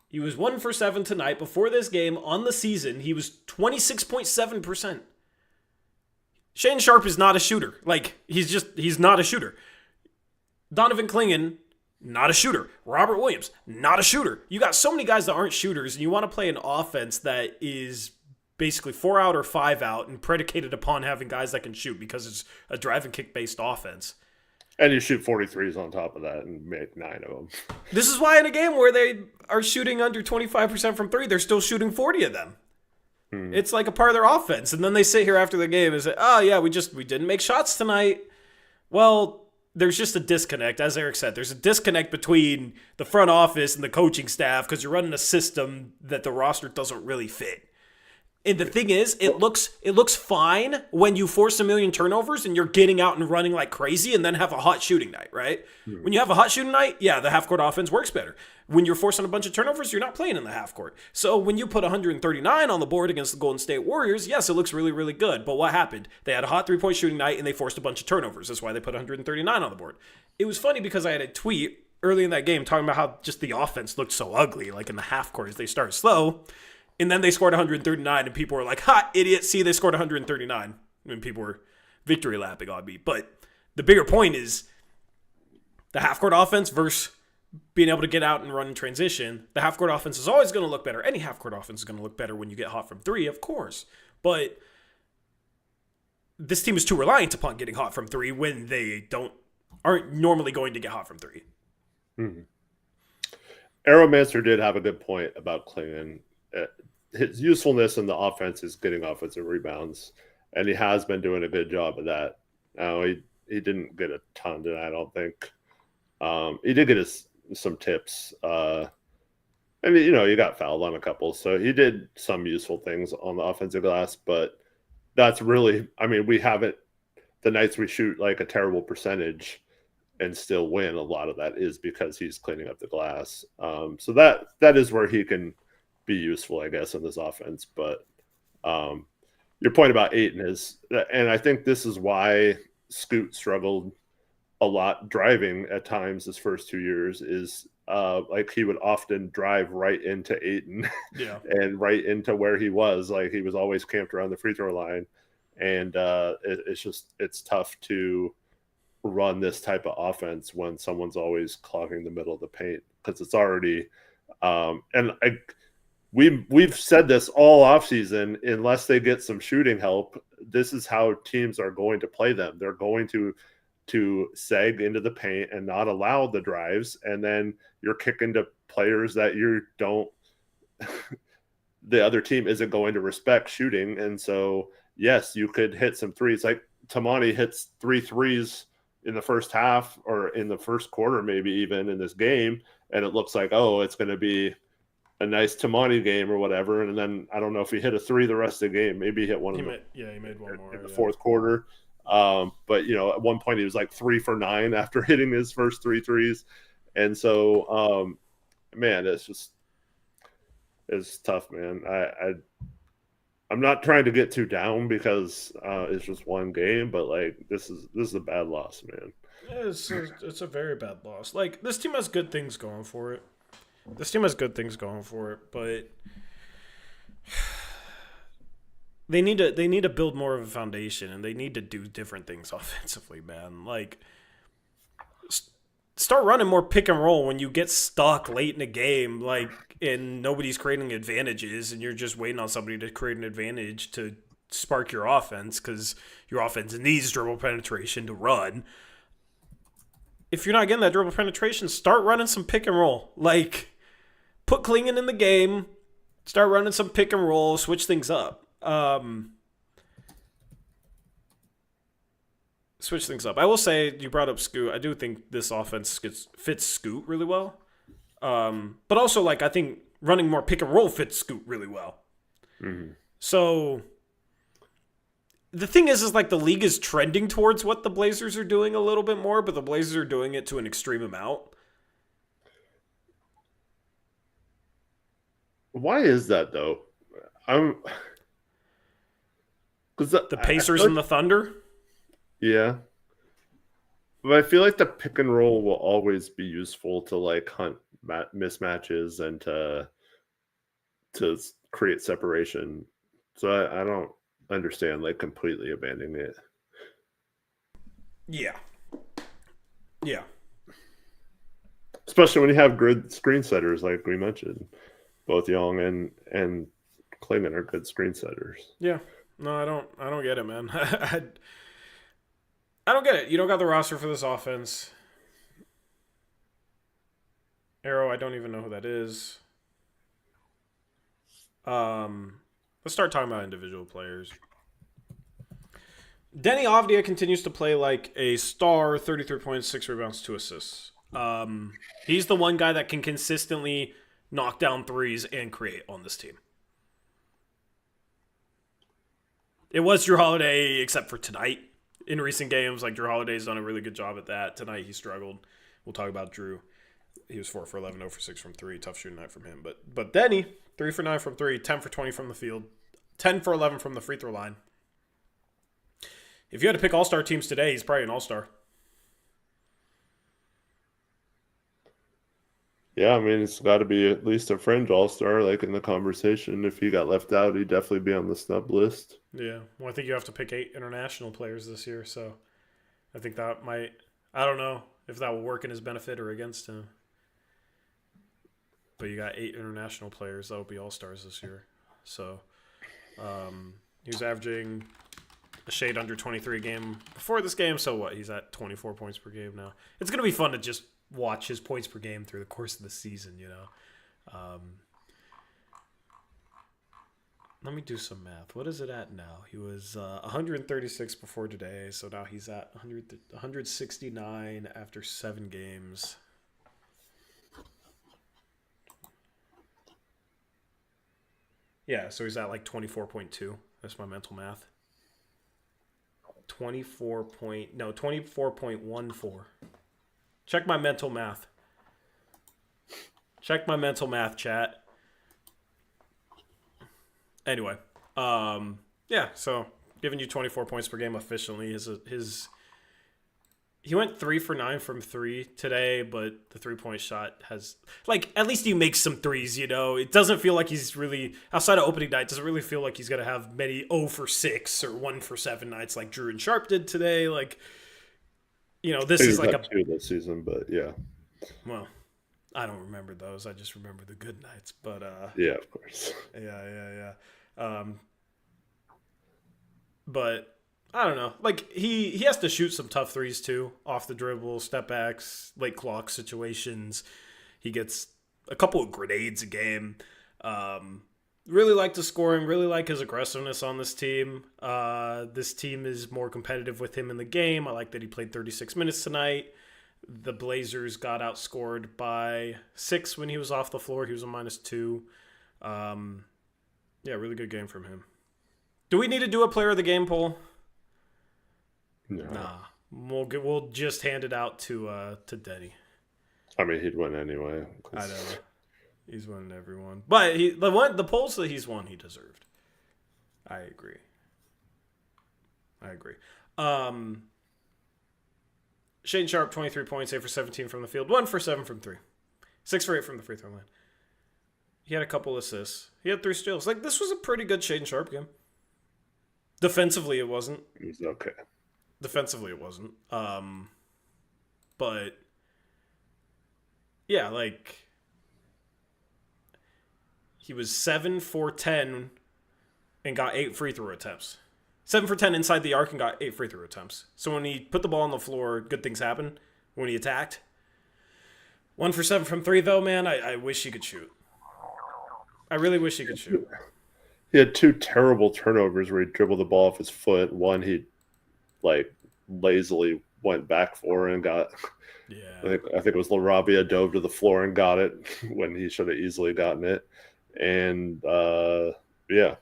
He was 1 for 7 tonight. Before this game, on the season, he was 26.7%. Shaden Sharp is not a shooter. Like, he's not a shooter. Donovan Clingan, not a shooter. Robert Williams, not a shooter. You got so many guys that aren't shooters, and you want to play an offense that is basically 4 out or 5 out and predicated upon having guys that can shoot because it's a drive and kick based offense. And you shoot 43s on top of that and make 9 of them. This is why in a game where they are shooting under 25% from 3, they're still shooting 40 of them. It's like a part of their offense. And then they sit here after the game and say, oh yeah, we didn't make shots tonight. Well, there's just a disconnect. As Eric said, there's a disconnect between the front office and the coaching staff because you're running a system that the roster doesn't really fit. And the thing is, it looks fine when you force a million turnovers and you're getting out and running like crazy and then have a hot shooting night, right? When you have a hot shooting night, yeah, the half-court offense works better. When you're forcing a bunch of turnovers, you're not playing in the half-court. So when you put 139 on the board against the Golden State Warriors, yes, it looks really, really good. But what happened? They had a hot three-point shooting night and they forced a bunch of turnovers. That's why they put 139 on the board. It was funny because I had a tweet early in that game talking about how just the offense looked so ugly, like in the half-court as they started slow. And then they scored 139, and people were like, ha, idiot, see, they scored 139. And people were victory lapping on me. But the bigger point is the half-court offense versus being able to get out and run in transition. The half-court offense is always going to look better. Any half-court offense is going to look better when you get hot from 3, of course. But this team is too reliant upon getting hot from 3 when they aren't normally going to get hot from 3. Aeromancer did have a good point about Klingon. His usefulness in the offense is getting offensive rebounds, and he has been doing a good job of that. He didn't get a ton tonight, I don't think. He did get some tips. And, you know, he got fouled on a couple, so he did some useful things on the offensive glass, but that's really, I mean, we haven't, the nights we shoot like a terrible percentage, and still win. A lot of that is because he's cleaning up the glass. So that is where he can be useful, I guess, in this offense. But your point about Ayton is, and I think this is why Scoot struggled a lot driving at times his first 2 years, is like he would often drive right into Ayton Yeah. and right into where he was. Like he was always camped around the free throw line. And it's tough to run this type of offense when someone's always clogging the middle of the paint, because it's already we've said this all offseason, unless they get some shooting help, this is how teams are going to play them. They're going to seg into the paint and not allow the drives, and then you're kicking to players that you don't the other team isn't going to respect shooting. And so yes, you could hit some threes. Like Tamani hits 3 threes in the first half, or in the first quarter, maybe even in this game, and it looks like, oh, it's going to be a nice Tamani game or whatever. And then I don't know if he hit a 3 the rest of the game. Maybe he hit one. He made one more in the fourth quarter. But at one point he was like 3 for 9 after hitting his first 3 threes. And so, man, it's tough, man. I'm not trying to get too down because it's just one game, but like this is a bad loss, man. It's a very bad loss. Like, this team has good things going for it. But they need to build more of a foundation, and they need to do different things offensively, man. Like, start running more pick and roll when you get stuck late in a game, like, and nobody's creating advantages, and you're just waiting on somebody to create an advantage to spark your offense, because your offense needs dribble penetration to run. If you're not getting that dribble penetration, start running some pick and roll. Like, put Klingon in the game, start running some pick and roll, switch things up. Switch things up. I will say, you brought up Scoot. I do think this offense fits Scoot really well. But also, like, I think running more pick and roll fits Scoot really well. Mm-hmm. So the thing is like the league is trending towards what the Blazers are doing a little bit more, but the Blazers are doing it to an extreme amount. Why is that though? Because the Pacers and the Thunder. Yeah. But I feel like the pick and roll will always be useful to like hunt mismatches and to create separation. So I don't understand like completely abandoning it. Yeah. Especially when you have good screen setters, like we mentioned. Both Young and Klingon are good screen setters. Yeah. No, I don't get it, man. I don't get it. You don't got the roster for this offense. Arrow, I don't even know who that is. Let's start talking about individual players. Denny Avdia continues to play like a star, 33 points, 6 rebounds, 2 assists. He's the one guy that can consistently knock down threes and create on this team. It was Drew Holiday, except for tonight. In recent games, like, Drew Holiday's done a really good job at that. Tonight he struggled. We'll talk about Drew. He was 4 for 11, 0 for 6 from 3. Tough shooting night from him. But Denny, 3 for 9 from 3, 10 for 20 from the field, 10 for 11 from the free throw line. If you had to pick all-star teams today, he's probably an all-star. Yeah, I mean, it's got to be at least a fringe all-star, like in the conversation. If he got left out, he'd definitely be on the snub list. Yeah, well, I think you have to pick 8 international players this year, so I think that might... I don't know if that will work in his benefit or against him. But you got 8 international players that will be all-stars this year. So he was averaging a shade under 23 a game before this game, so what? He's at 24 points per game now. It's going to be fun to just watch his points per game through the course of the season, you know. Let me do some math. What is it at now? He was 136 before today, so now he's at 169 after 7 games. Yeah, so he's at like 24.2. That's my mental math. 24.14. Check my mental math. Check my mental math, chat. Anyway, yeah. So giving you 24 points per game efficiently he went 3 for 9 from 3 today, but the 3-point shot has, like, at least he makes some threes, you know? It doesn't feel like he's really, outside of opening night, doesn't really feel like he's going to have many 0 for 6 or 1 for 7 nights like Drew and Sharp did today. Like, you know, this is like a... 2 this season, but yeah. Well, I don't remember those. I just remember the good nights, but... yeah, of course. Yeah. But... I don't know. Like, he has to shoot some tough threes, too. Off the dribble, step backs, late clock situations. He gets a couple of grenades a game. Really like the scoring. Really like his aggressiveness on this team. This team is more competitive with him in the game. I like that he played 36 minutes tonight. The Blazers got outscored by 6 when he was off the floor. He was a -2. Yeah, really good game from him. Do we need to do a player of the game poll? No. Nah, we'll just hand it out to Denny. I mean, he'd win anyway. I know he's winning everyone, but the polls that he's won, he deserved. I agree. Shane Sharp, 23 points, 8 for 17 from the field, 1 for 7 from 3, 6 for 8 from the free throw line. He had a couple assists. He had 3 steals. Like, this was a pretty good Shane Sharp game. Defensively, it wasn't. It was okay. Defensively, it wasn't. But yeah, like, he was 7 for 10 and got 8 free throw attempts. 7 for 10 inside the arc and got 8 free throw attempts. So when he put the ball on the floor, good things happened. When he attacked, 1 for 7 from 3, though, man, I wish he could shoot. I really wish he could shoot. He had 2 terrible turnovers where he dribbled the ball off his foot. One he lazily went back for and got. Yeah, I think it was LaRabia dove to the floor and got it when he should have easily gotten it. And yeah.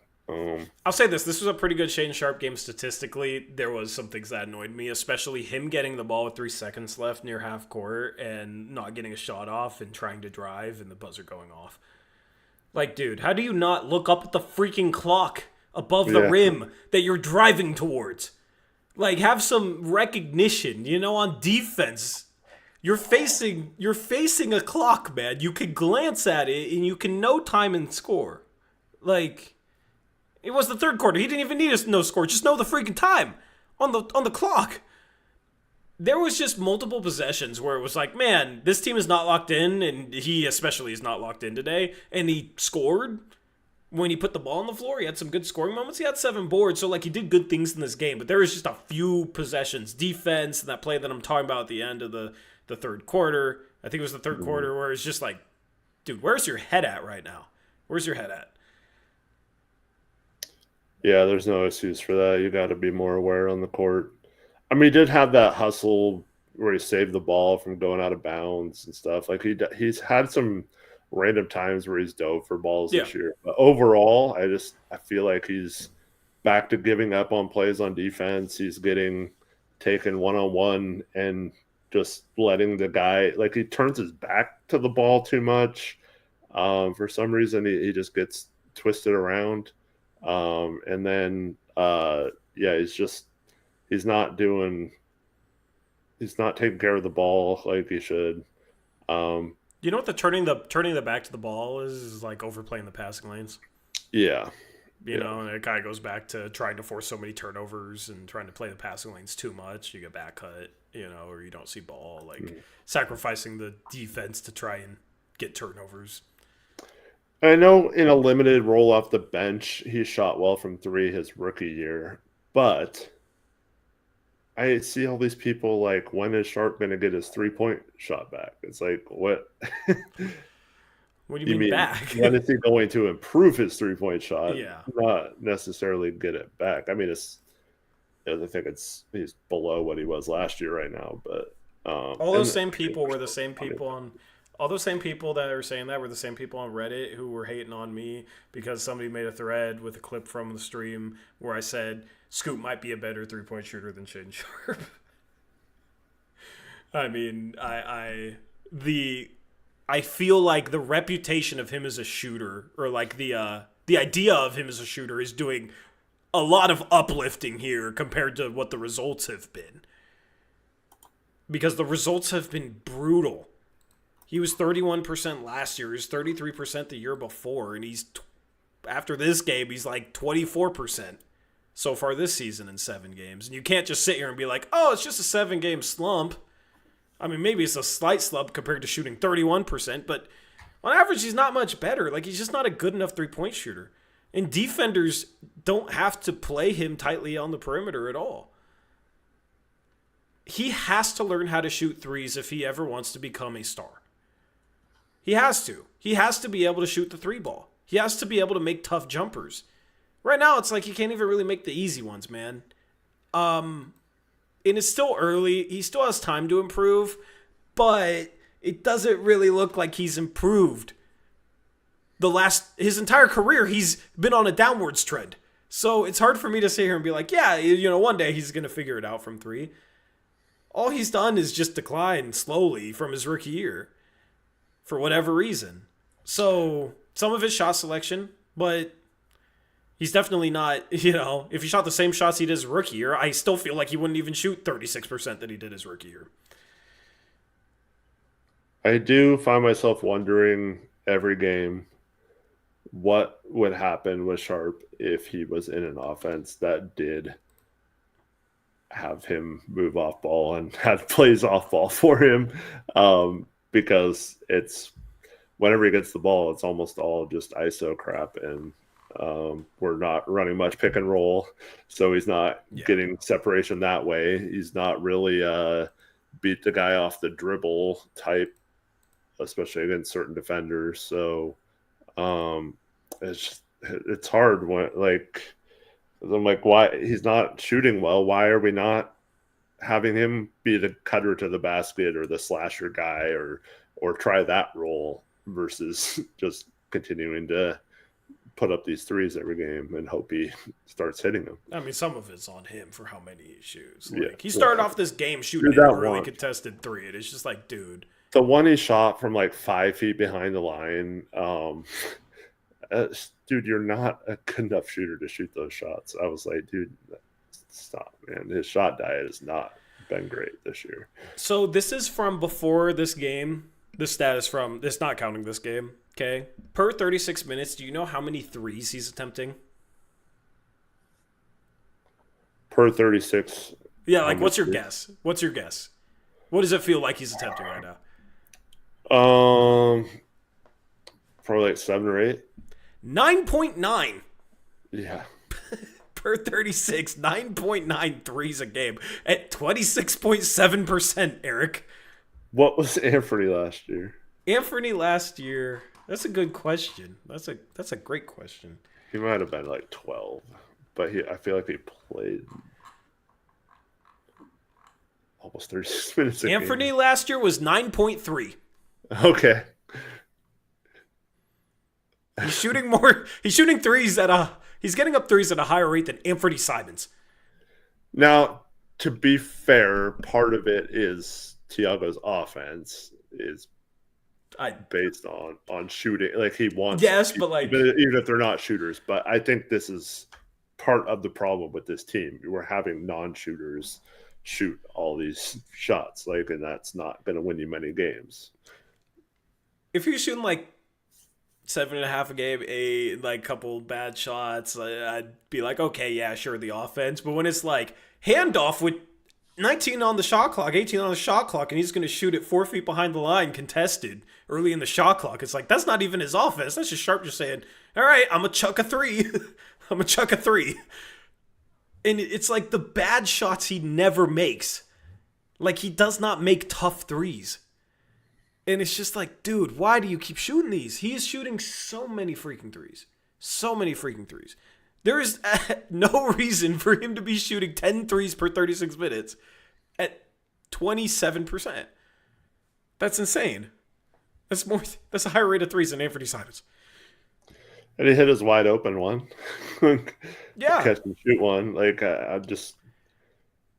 I'll say this was a pretty good Shane Sharp game statistically. There was some things that annoyed me, especially him getting the ball with 3 seconds left near half court and not getting a shot off and trying to drive and the buzzer going off. Like, dude, how do you not look up at the freaking clock above the rim that you're driving towards? Like, have some recognition, you know, on defense. You're facing a clock, man. You can glance at it and you can know time and score. Like, it was the third quarter. He didn't even need to know score. Just know the freaking time on the clock. There was just multiple possessions where it was like, man, this team is not locked in, and he especially is not locked in today. And he scored when he put the ball on the floor. He had some good scoring moments. He had 7 boards, so like he did good things in this game. But there was just a few possessions, defense, and that play that I'm talking about at the end of the third quarter. I think it was the third quarter where it's just like, dude, where's your head at right now? Where's your head at? Yeah, there's no excuse for that. You got to be more aware on the court. I mean, he did have that hustle where he saved the ball from going out of bounds and stuff. Like he's had some random times where he's dove for balls this year. But overall, I feel like he's back to giving up on plays on defense. He's getting taken one-on-one and just letting the guy, like, he turns his back to the ball too much. For some reason, he just gets twisted around. And then, he's not taking care of the ball like he should. You know what the turning the back to the ball is like overplaying the passing lanes. Yeah. You know, and it kind of goes back to trying to force so many turnovers and trying to play the passing lanes too much. You get back cut, you know, or you don't see ball, like sacrificing the defense to try and get turnovers. I know in a limited role off the bench, he shot well from 3 his rookie year, but I see all these people like, when is Sharp going to get his 3-point shot back? It's like, what? What do you mean back? When is he going to improve his 3-point shot? Yeah. Not necessarily get it back. I mean, I think he's below what he was last year right now, but all those same people were the same people on. All those same people that are saying that were the same people on Reddit who were hating on me because somebody made a thread with a clip from the stream where I said Scoop might be a better 3-point shooter than Shane Sharp. I mean, I feel like the reputation of him as a shooter, or like the idea of him as a shooter, is doing a lot of uplifting here compared to what the results have been. Because the results have been brutal. He was 31% last year. He was 33% the year before, and after this game, he's like 24% so far this season in 7 games. And you can't just sit here and be like, oh, it's just a 7-game slump. I mean, maybe it's a slight slump compared to shooting 31%, but on average, he's not much better. Like, he's just not a good enough three-point shooter. And defenders don't have to play him tightly on the perimeter at all. He has to learn how to shoot threes if he ever wants to become a star. He has to. He has to be able to shoot the 3-ball. He has to be able to make tough jumpers. Right now, it's like he can't even really make the easy ones, man. And it's still early. He still has time to improve, but it doesn't really look like he's improved. His entire career, he's been on a downwards trend. So it's hard for me to sit here and be like, yeah, one day he's going to figure it out from 3. All he's done is just decline slowly from his rookie year for whatever reason. So some of his shot selection, but he's definitely not, if he shot the same shots he did his rookie year, I still feel like he wouldn't even shoot 36% that he did his rookie year. I do find myself wondering every game what would happen with Sharp if he was in an offense that did have him move off ball and had plays off ball for him, because it's whenever he gets the ball, it's almost all just ISO crap, and we're not running much pick and roll, so he's not getting separation that way. He's not really beat the guy off the dribble type, especially against certain defenders. So it's hard when I'm like, why he's not shooting well? Why are we not having him be the cutter to the basket or the slasher guy or try that role versus just continuing to put up these threes every game and hope he starts hitting them? I mean, some of it's on him for how many he shoots. He started off this game shooting that a really one contested 3, and it's just like, dude. The one he shot from like 5 feet behind the line, dude, you're not a good enough shooter to shoot those shots. I was like, dude, stop, man. His shot diet has not been great this year. So this is from before this game. The stat is from, it's not counting this game, okay? Per 36 minutes, do you know how many threes he's attempting? Per 36? Yeah, like, what's your guess? What's your guess? What does it feel like he's attempting right now? Probably like 7 or 8. 9.9. Yeah. Per 36, 9.9 threes a game at 26.7%, Eric. What was Anthony last year? Anthony last year, that's a good question. That's a great question. He might have been like 12, but I feel like he played almost 36 minutes a game. Anthony last year was 9.3. Okay. He's shooting more. He's shooting threes he's getting up threes at a higher rate than Anthony Simons. Now, to be fair, part of it is Thiago's offense is based on shooting. Like, he wants, but like, even if they're not shooters. But I think this is part of the problem with this team. We're having non-shooters shoot all these shots, and that's not going to win you many games. If you're shooting like 7.5 a game, 8, couple bad shots, I'd be like, okay, yeah, sure, the offense. But when it's like handoff with 19 on the shot clock, 18 on the shot clock, and he's going to shoot it 4 feet behind the line, contested early in the shot clock, it's like, that's not even his offense. That's just Sharp just saying, all right, I'm going to chuck a 3. I'm going to chuck a 3. And it's like the bad shots he never makes. Like, he does not make tough threes. And it's just like, dude, why do you keep shooting these? He is shooting so many freaking threes. So many freaking threes. There is no reason for him to be shooting 10 threes per 36 minutes at 27%. That's insane. That's a higher rate of threes than Anthony Simons. And he hit his wide open one. Yeah. Catch and shoot one. I just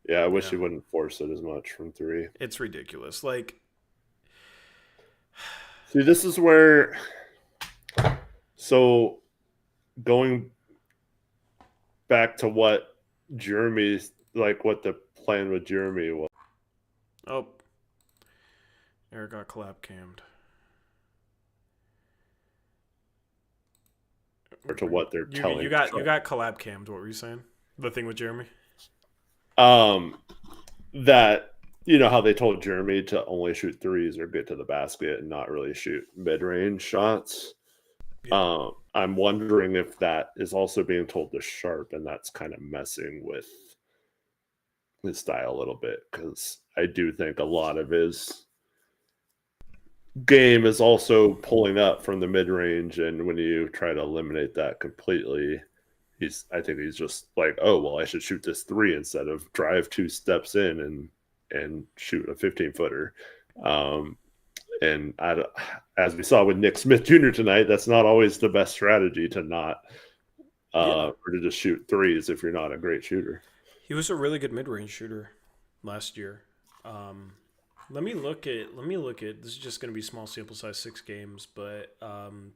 Yeah, I wish Yeah. he wouldn't force it as much from three. It's ridiculous. Like, See, this is where. So going back to what Jeremy's like, what the plan with Jeremy was. oh, Eric got collab cammed. Or to what they're telling. You got collab cammed. What were you saying? The thing with Jeremy. That you know how they told Jeremy to only shoot threes or get to the basket and not really shoot mid-range shots. Yeah. I'm wondering if that is also being told to Sharp, and that's kind of messing with his style a little bit, because I do think a lot of his game is also pulling up from the mid-range, and when you try to eliminate that completely, I think he's just like, oh well, I should shoot this three instead of drive 2 steps in and shoot a 15-footer. And as we saw with Nick Smith Jr. tonight, that's not always the best strategy to not or to just shoot threes if you're not a great shooter. He was a really good mid-range shooter last year. Let me look at. This is just going to be small sample size, 6 games, but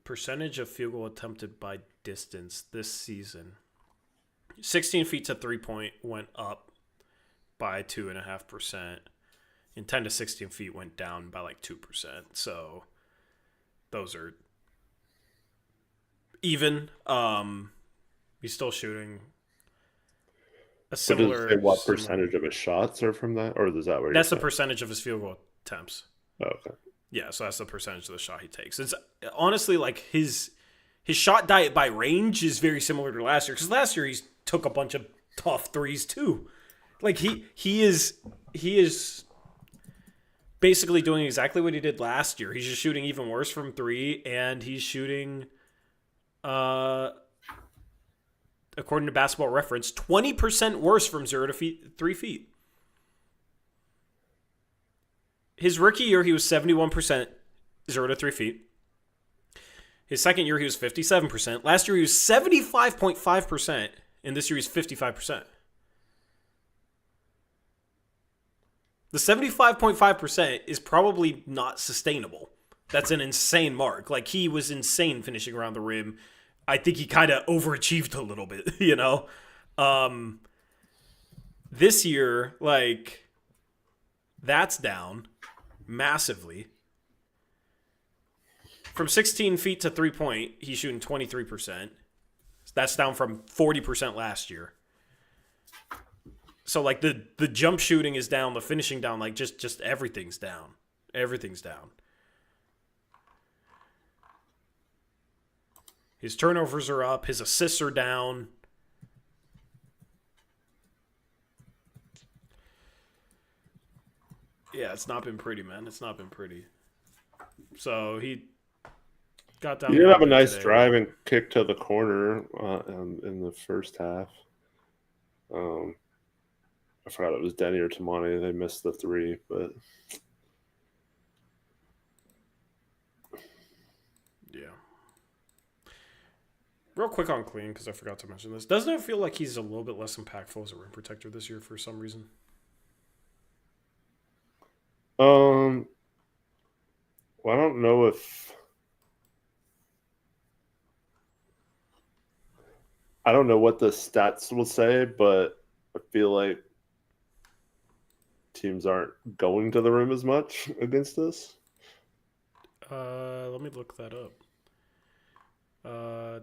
percentage of field goal attempted by distance this season. 16 feet to 3-point went up by 2.5%, and 10 to 16 feet went down by like 2%. So those are even. He's still shooting a similar. What percentage of his shots are from that, or is that where that's the percentage of his field goal attempts? Oh, okay. Yeah, so that's the percentage of the shot he takes. It's honestly like his shot diet by range is very similar to last year, because last year he took a bunch of tough threes too. Like he is basically doing exactly what he did last year. He's just shooting even worse from 3, and he's shooting according to Basketball Reference, 20% worse from 0 to 3 feet. His rookie year, he was 71% 0 to 3 feet. His second year, he was 57%. Last year, he was 75.5%. And this year, he's 55%. The 75.5% is probably not sustainable. That's an insane mark. Like, he was insane finishing around the rim. I think he kind of overachieved a little bit, you know? This year, like, that's down massively. From 16 feet to 3-point, he's shooting 23%. That's down from 40% last year. So, like, the jump shooting is down, the finishing down, like, just everything's down. Everything's down. His turnovers are up. His assists are down. Yeah, it's not been pretty, man. It's not been pretty. So he got down. He did have a nice today. drive and kick to the corner in the first half. I forgot it was Denny or Tamani. They missed the 3, but yeah. Real quick on Clean, because I forgot to mention this. Doesn't it feel like he's a little bit less impactful as a rim protector this year for some reason? well, I don't know if I don't know what the stats will say, but I feel like teams aren't going to the rim as much against us. Let me look that up.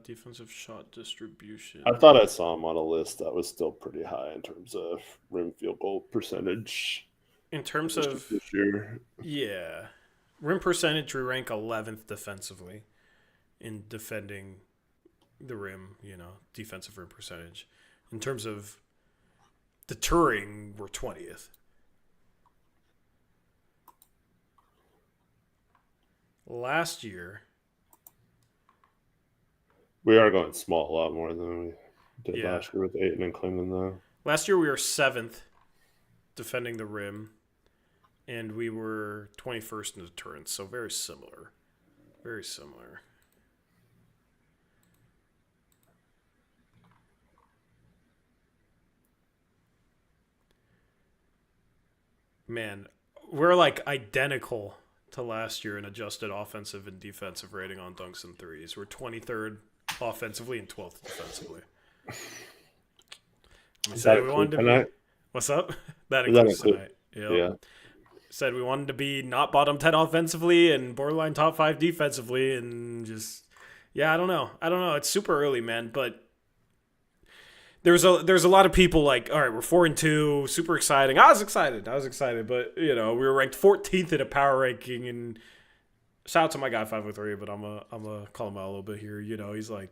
Defensive shot distribution. I thought I saw him on a list that was still pretty high in terms of rim field goal percentage. In terms of this year. Yeah. Rim percentage, we rank 11th defensively in defending the rim, defensive rim percentage. In terms of deterring, we're 20th. Last year, we are going small a lot more than we did Yeah. last year with Ayton and Clinton, though. last year we were 7th defending the rim, and we were 21st in deterrence, so very similar. Very similar. Man, we're like identical to last year in adjusted offensive and defensive rating on dunks and threes. We're 23rd offensively and 12th defensively. We said we wanted to be, what's up? That includes tonight. Yep. Yeah. Said we wanted to be not bottom 10 offensively and borderline top 5 defensively, and just I don't know. It's super early, man, but there's a lot of people like, all right, we're 4-2, super exciting. I was excited, but we were ranked 14th in a power ranking, and shout out to my guy 503, but I'm a call him out a little bit here. He's like,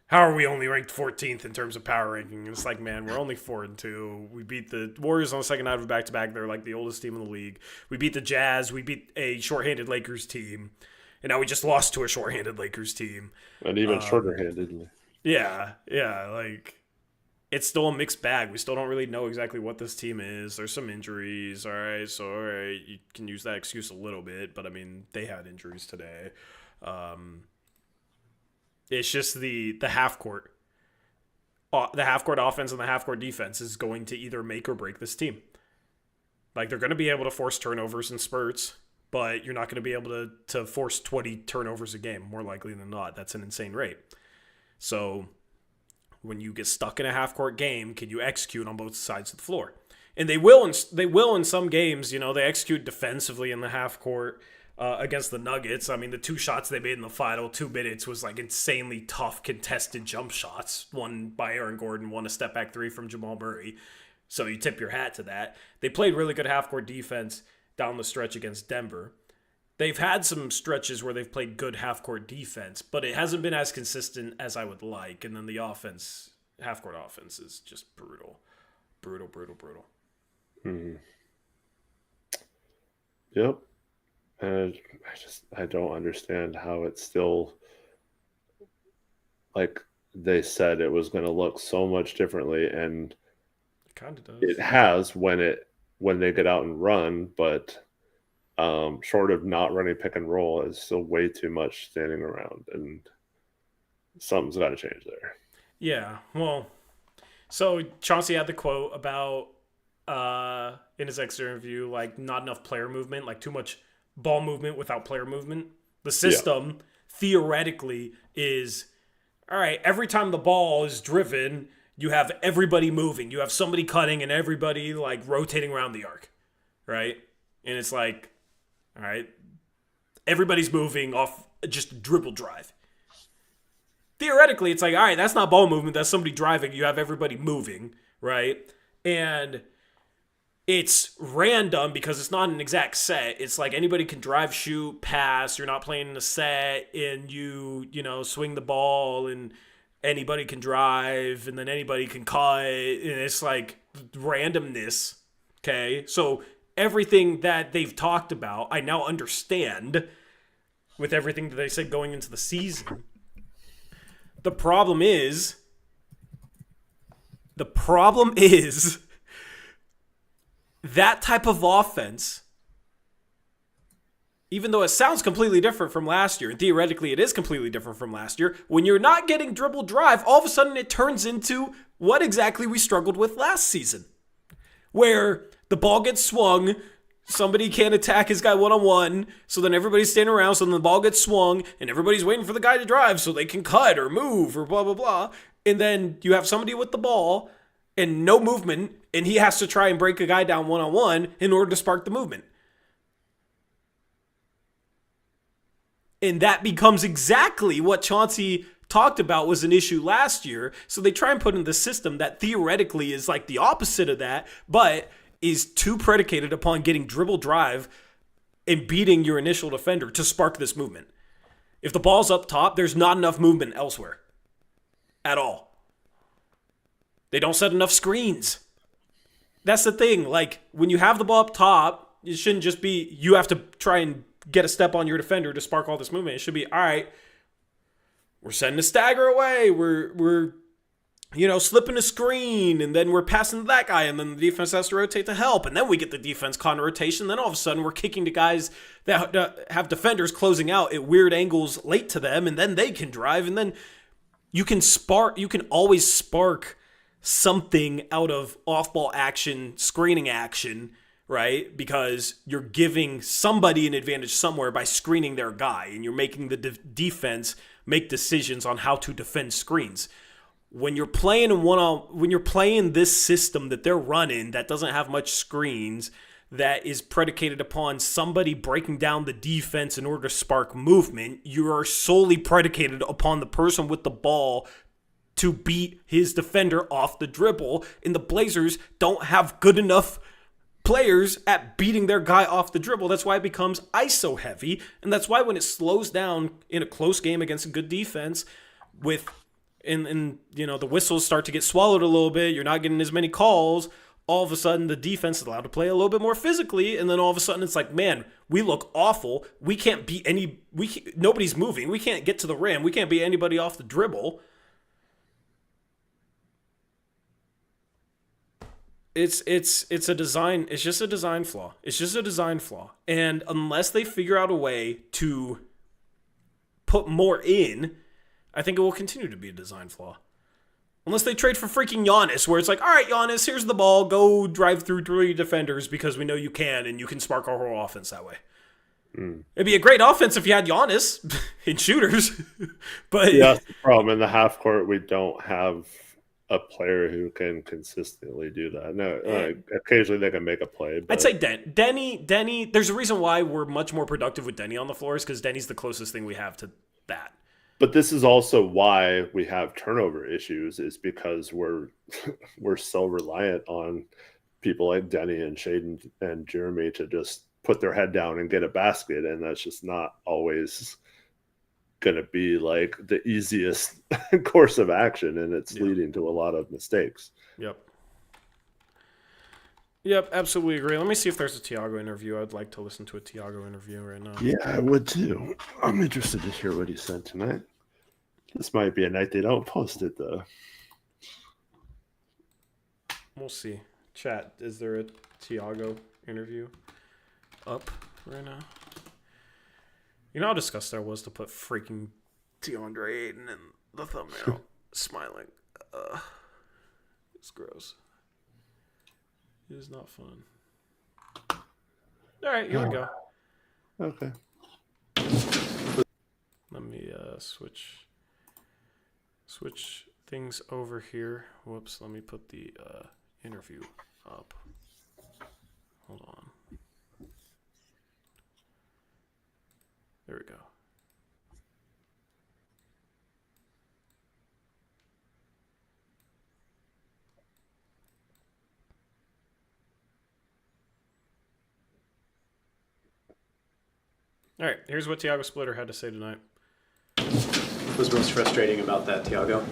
how are we only ranked 14th in terms of power ranking? And it's like, man, we're only 4-2. We beat the Warriors on the second night of a back-to-back. They're like the oldest team in the league. We beat the Jazz. We beat a shorthanded Lakers team. And now we just lost to a shorthanded Lakers team. And even shorter-handedly. Yeah. Like, it's still a mixed bag. We still don't really know exactly what this team is. There's some injuries. All right, you can use that excuse a little bit. But, I mean, they had injuries today. It's just the half court. The half court offense and the half court defense is going to either make or break this team. Like, they're going to be able to force turnovers in spurts, but you're not going to be able to force 20 turnovers a game, more likely than not. That's an insane rate. So when you get stuck in a half court game, can you execute on both sides of the floor? And they will in some games. They execute defensively in the half court. Against the Nuggets. I mean, the 2 shots they made in the final 2 minutes was like insanely tough contested jump shots. One by Aaron Gordon, one a step back 3 from Jamal Murray. So you tip your hat to that. They played really good half-court defense down the stretch against Denver. They've had some stretches where they've played good half-court defense, but it hasn't been as consistent as I would like. And then the offense, half-court offense, is just brutal. Brutal. Mm-hmm. Yep. And I don't understand how it's still, like they said it was going to look so much differently, and it kind of does. It has when they get out and run, but short of not running pick and roll, is still way too much standing around, and something's got to change there. Yeah, well, so Chauncey had the quote about in his exit interview, like not enough player movement, like too much ball movement without player movement. The system theoretically is, all right, every time the ball is driven, you have everybody moving. You have somebody cutting and everybody like rotating around the arc, right? And it's like, all right, everybody's moving off just a dribble drive. Theoretically, it's like, all right, that's not ball movement. That's somebody driving. You have everybody moving, right? And it's random because it's not an exact set. It's like anybody can drive, shoot, pass. You're not playing in a set, and you swing the ball, and anybody can drive, and then anybody can cut, and it's like randomness, okay? So everything that they've talked about, I now understand with everything that they said going into the season. The problem is that type of offense, even though it sounds completely different from last year, and theoretically it is completely different from last year, when you're not getting dribble drive, all of a sudden it turns into what exactly we struggled with last season, where the ball gets swung, somebody can't attack his guy one-on-one, so then everybody's standing around, so then the ball gets swung, and everybody's waiting for the guy to drive so they can cut or move or blah, blah, blah. And then you have somebody with the ball and no movement, and he has to try and break a guy down one-on-one in order to spark the movement. And that becomes exactly what Chauncey talked about was an issue last year. So they try and put in the system that theoretically is like the opposite of that, but is too predicated upon getting dribble drive and beating your initial defender to spark this movement. If the ball's up top, there's not enough movement elsewhere at all. They don't set enough screens. That's the thing. Like, when you have the ball up top, it shouldn't just be you have to try and get a step on your defender to spark all this movement. It should be, all right, we're sending a stagger away. We're slipping a screen, and then we're passing to that guy, and then the defense has to rotate to help, and then we get the defense con rotation. Then all of a sudden, we're kicking to guys that have defenders closing out at weird angles late to them, and then they can drive, and then you can always spark something out of off-ball action, screening action, right? Because you're giving somebody an advantage somewhere by screening their guy, and you're making the defense make decisions on how to defend screens. When you're playing when you're playing this system that they're running that doesn't have much screens, that is predicated upon somebody breaking down the defense in order to spark movement, you are solely predicated upon the person with the ball to beat his defender off the dribble, and the Blazers don't have good enough players at beating their guy off the dribble. That's why it becomes ISO heavy, and that's why when it slows down in a close game against a good defense, the whistles start to get swallowed a little bit, you're not getting as many calls, all of a sudden the defense is allowed to play a little bit more physically, and then all of a sudden it's like, man, we look awful. We can't beat nobody's moving. We can't get to the rim. We can't beat anybody off the dribble. It's a design. It's just a design flaw. It's just a design flaw. And unless they figure out a way to put more in, I think it will continue to be a design flaw. Unless they trade for freaking Giannis, where it's like, all right, Giannis, here's the ball. Go drive through 3 defenders because we know you can, and you can spark our whole offense that way. It'd be a great offense if you had Giannis in shooters. But yeah, that's the problem. In the half court, we don't have a player who can consistently do that. No, occasionally they can make a play. But... I'd say Denny. There's a reason why we're much more productive with Denny on the floor is because Denny's the closest thing we have to that. But this is also why we have turnover issues, is because we're so reliant on people like Denny and Shaden and Jeremy to just put their head down and get a basket, and that's just not always going to be like the easiest course of action, and it's leading to a lot of mistakes. Yep, absolutely agree. Let me see if there's a Tiago interview. I'd like to listen to a Tiago interview right now. Yeah, I would too. I'm interested to hear what he said tonight. This might be a night they don't post it, though. We'll see. Chat, is there a Tiago interview up right now? You know how disgusting I was to put freaking DeAndre Ayton in the thumbnail, smiling. It's gross. It is not fun. All right, here we go. Okay. Let me switch things over here. Whoops, let me put the interview up. Hold on. There we go. All right, here's what Tiago Splitter had to say tonight. What was most frustrating about that, Tiago?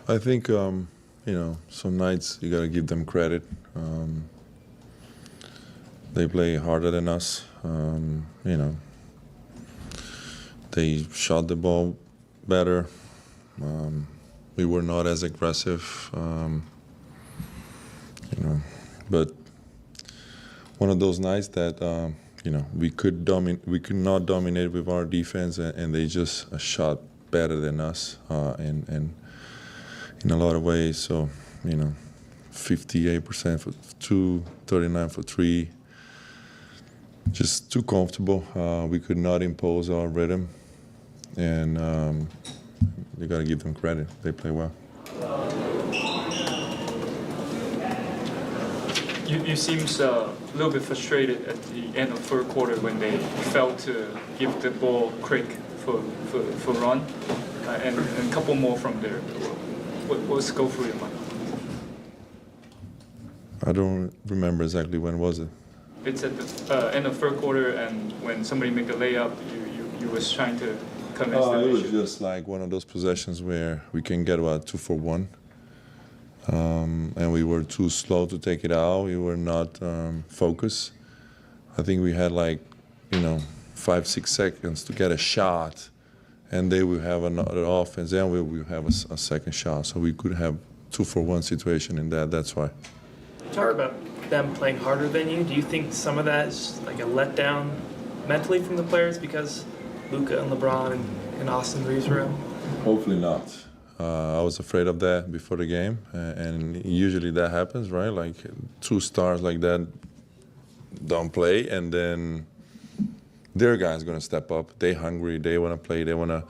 I think, some nights you got to give them credit. They play harder than us. They shot the ball better. We were not as aggressive, but one of those nights that, we could not dominate with our defense, and they just shot better than us, and in a lot of ways. So, 58% for 2, 39 for 3. Just too comfortable. We could not impose our rhythm, and you got to give them credit. They play well. You seems a little bit frustrated at the end of third quarter when they failed to give the ball quick for run, and a couple more from there. What's go through your mind? I don't remember exactly when was it. It's at the end of third quarter, and when somebody make a layup, you was trying to convince them. It was just like one of those possessions where we can get about 2 for 1. And we were too slow to take it out. We were not focused. I think we had 5-6 seconds to get a shot, and they will have another offense, and we will have a second shot. So we could have 2 for 1 situation in that. That's why. Talk about them playing harder than you. Do you think some of that is like a letdown mentally from the players because Luka and LeBron in Austin Reeves' room? Hopefully not. I was afraid of that before the game, and usually that happens, right? Like 2 stars like that don't play, and then their guys gonna step up. They hungry, they wanna play, they wanna,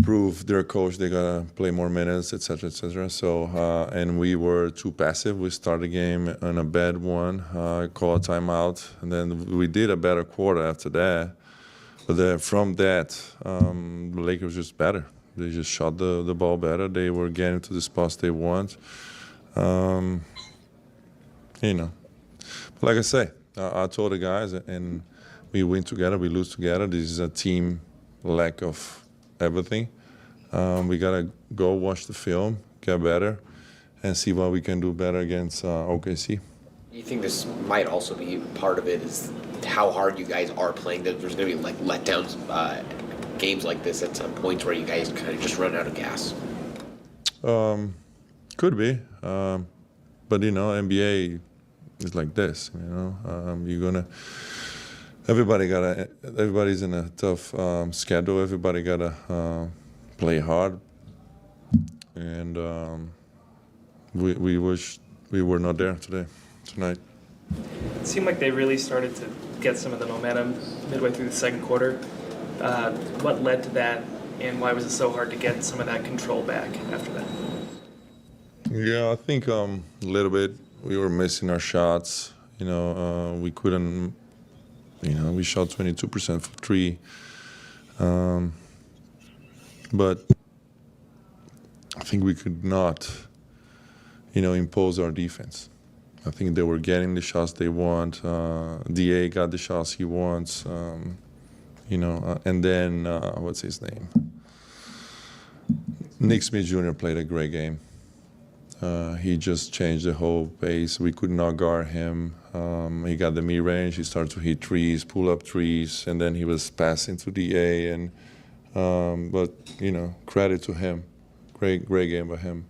prove their coach they gotta play more minutes, etc., etc. So, and we were too passive. We started the game on a bad one, call a timeout, and then we did a better quarter after that. But from that, the Lakers just better. They just shot the ball better. They were getting to the spots they want. But like I say, I told the guys, and we win together, we lose together. This is a team lack of everything. We gotta go watch the film, get better, and see what we can do better against OKC. You think this might also be part of it is how hard you guys are playing? That there's going to be like letdowns, games like this at some points where you guys kind of just run out of gas. Could be, but NBA is like this. Everybody's in a tough schedule. Everybody gotta play hard, and we wish we were not there tonight. It seemed like they really started to get some of the momentum midway through the second quarter. What led to that, and why was it so hard to get some of that control back after that? Yeah, I think a little bit we were missing our shots. We couldn't. We shot 22% for 3, but I think we could not, impose our defense. I think they were getting the shots they want. DA got the shots he wants. And then what's his name? Nick Smith Jr. played a great game. He just changed the whole pace. We could not guard him. He got the mid-range. He started to hit threes, pull-up threes, and then he was passing to DA. And but credit to him. Great game by him.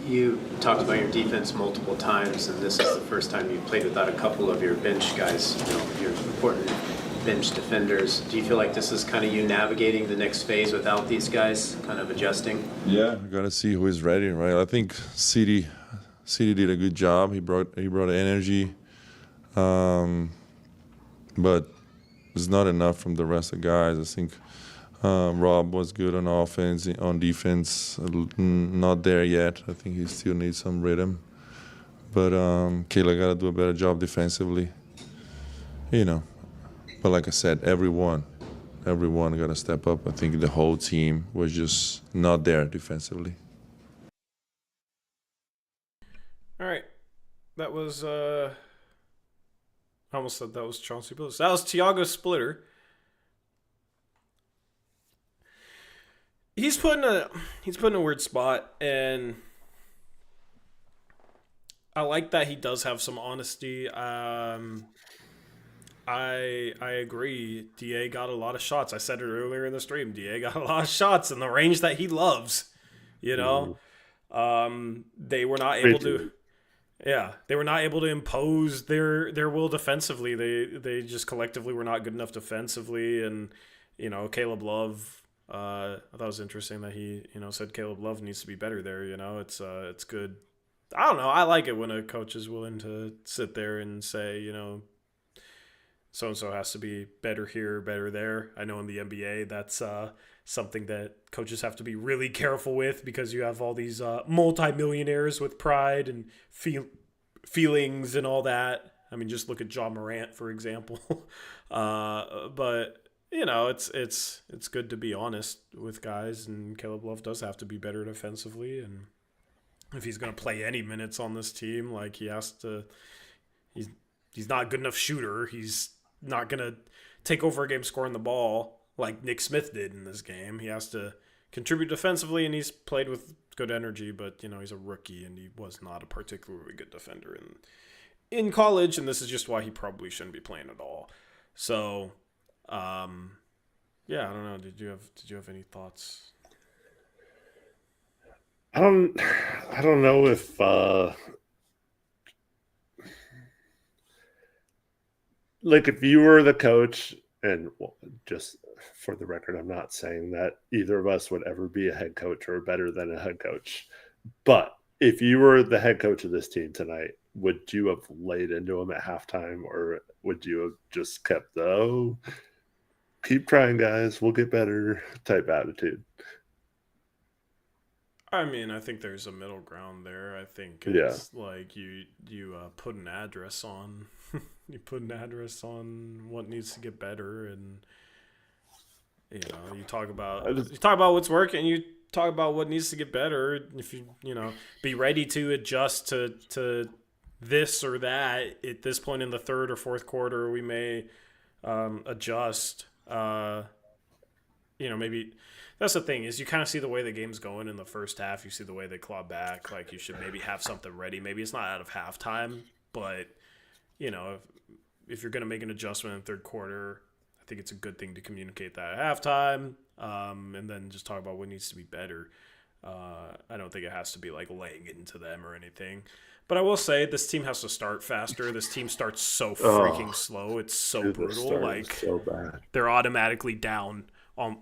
You talked about your defense multiple times, and this is the first time you've played without a couple of your bench guys, your important bench defenders. Do you feel like this is kind of you navigating the next phase without these guys, kind of adjusting? Yeah, we gotta see who is ready, right? I think CD did a good job. He brought energy, but it's not enough from the rest of the guys. I think Rob was good on offense, on defense, not there yet. I think he still needs some rhythm. But Kayla got to do a better job defensively. But like I said, everyone got to step up. I think the whole team was just not there defensively. All right. That was, I almost said that was Chauncey Billups. That was Tiago Splitter. He's put in a weird spot, and I like that he does have some honesty. I agree. DA got a lot of shots. I said it earlier in the stream. DA got a lot of shots in the range that he loves. They were not able to. Yeah, they were not able to impose their will defensively. They just collectively were not good enough defensively, and Caleb Love. I thought it was interesting that he, said Caleb Love needs to be better there. It's good. I don't know. I like it when a coach is willing to sit there and say, so-and-so has to be better here, better there. I know in the NBA that's something that coaches have to be really careful with because you have all these multimillionaires with pride and feelings and all that. I mean, just look at Ja Morant, for example. But it's good to be honest with guys, and Caleb Love does have to be better defensively. And if he's going to play any minutes on this team, like he has to, he's not a good enough shooter. He's not going to take over a game scoring the ball like Nick Smith did in this game. He has to contribute defensively, and he's played with good energy, but he's a rookie, and he was not a particularly good defender in college, and this is just why he probably shouldn't be playing at all. So, yeah, I don't know. Did you have any thoughts? I don't know if if you were the coach and just for the record, I'm not saying that either of us would ever be a head coach or better than a head coach. But if you were the head coach of this team tonight, would you have laid into them at halftime, or would you have just kept the, oh, keep trying, guys, we'll get better type attitude? I mean, I think there's a middle ground there. I think it's like you put an address on you put an address on what needs to get better, and you talk about what's working, you talk about what needs to get better. If you be ready to adjust to this or that at this point in the third or fourth quarter, we may adjust. Maybe that's the thing, is you kind of see the way the game's going in the first half. You see the way they claw back. Like, you should maybe have something ready. Maybe it's not out of halftime, but if you're going to make an adjustment in the third quarter, I think it's a good thing to communicate that at halftime, and then just talk about what needs to be better. I don't think it has to be like laying it into them or anything. But I will say, this team has to start faster. This team starts so freaking slow. It's so brutal. Like, so bad. They're automatically down on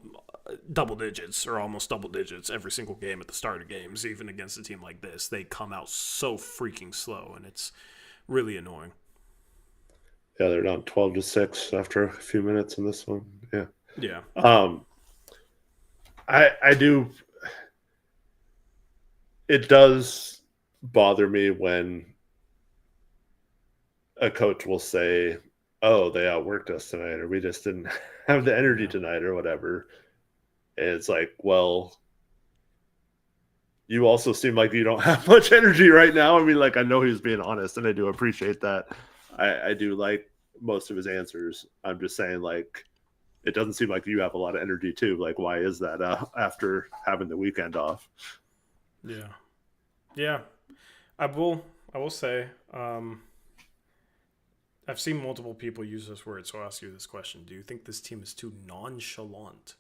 double digits or almost double digits every single game at the start of games. Even against a team like this, they come out so freaking slow, and it's really annoying. Yeah, they're down 12-6 after a few minutes in this one. Yeah. Yeah. I do. It does bother me when a coach will say, oh, they outworked us tonight, or we just didn't have the energy tonight, or whatever. And it's like, well, you also seem like you don't have much energy right now. I mean, like, I know he was being honest, and I do appreciate that. I do like most of his answers. I'm just saying, like, it doesn't seem like you have a lot of energy too. Like, why is that after having the weekend off? Yeah. Yeah. I will say, I've seen multiple people use this word, so I'll ask you this question. Do you think this team is too nonchalant?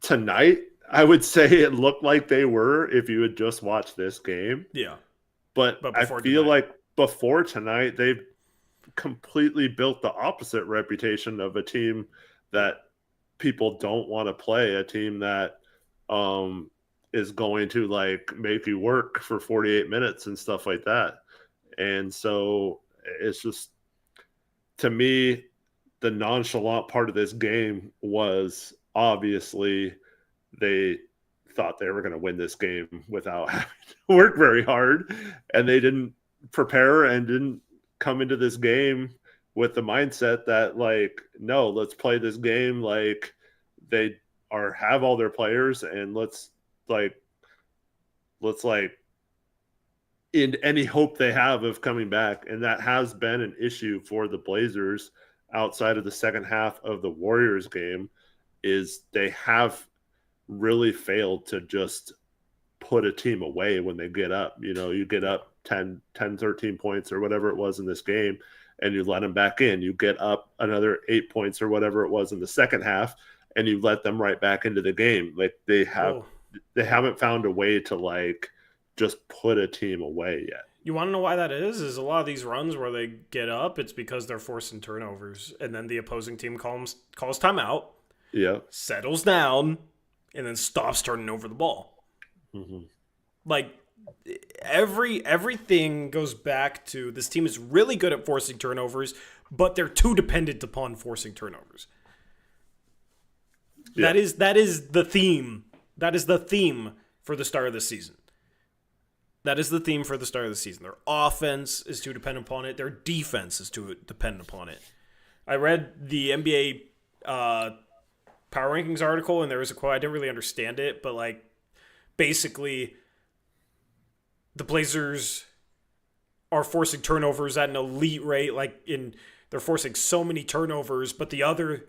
Tonight, I would say it looked like they were if you had just watched this game. Yeah. But I feel like before tonight, they've completely built the opposite reputation of a team that people don't want to play, a team that is going to, like, make you work for 48 minutes and stuff like that. And so it's just, to me, the nonchalant part of this game was obviously they thought they were going to win this game without having to work very hard, and they didn't prepare and didn't come into this game with the mindset that, like, no, let's play this game like they have all their players, and let's in any hope they have of coming back. And that has been an issue for the Blazers outside of the second half of the Warriors game, is they have really failed to just put a team away when they get up. You get up 10, 13 points or whatever it was in this game, and you let them back in. You get up another 8 points or whatever it was in the second half, and you let them right back into the game. Like, they haven't found a way to, like, just put a team away yet. You want to know why that is? Is a lot of these runs where they get up, it's because they're forcing turnovers, and then the opposing team calls timeout, settles down, and then stops turning over the ball. Mm-hmm. Like, everything goes back to, this team is really good at forcing turnovers, but they're too dependent upon forcing turnovers. Yeah. That is the theme. That is the theme for the start of the season. That is the theme for the start of the season. Their offense is too dependent upon it. Their defense is too dependent upon it. I read the NBA Power Rankings article, and there was a quote. I didn't really understand it, but, like, basically, the Blazers are forcing turnovers at an elite rate. Like, they're forcing so many turnovers, but the other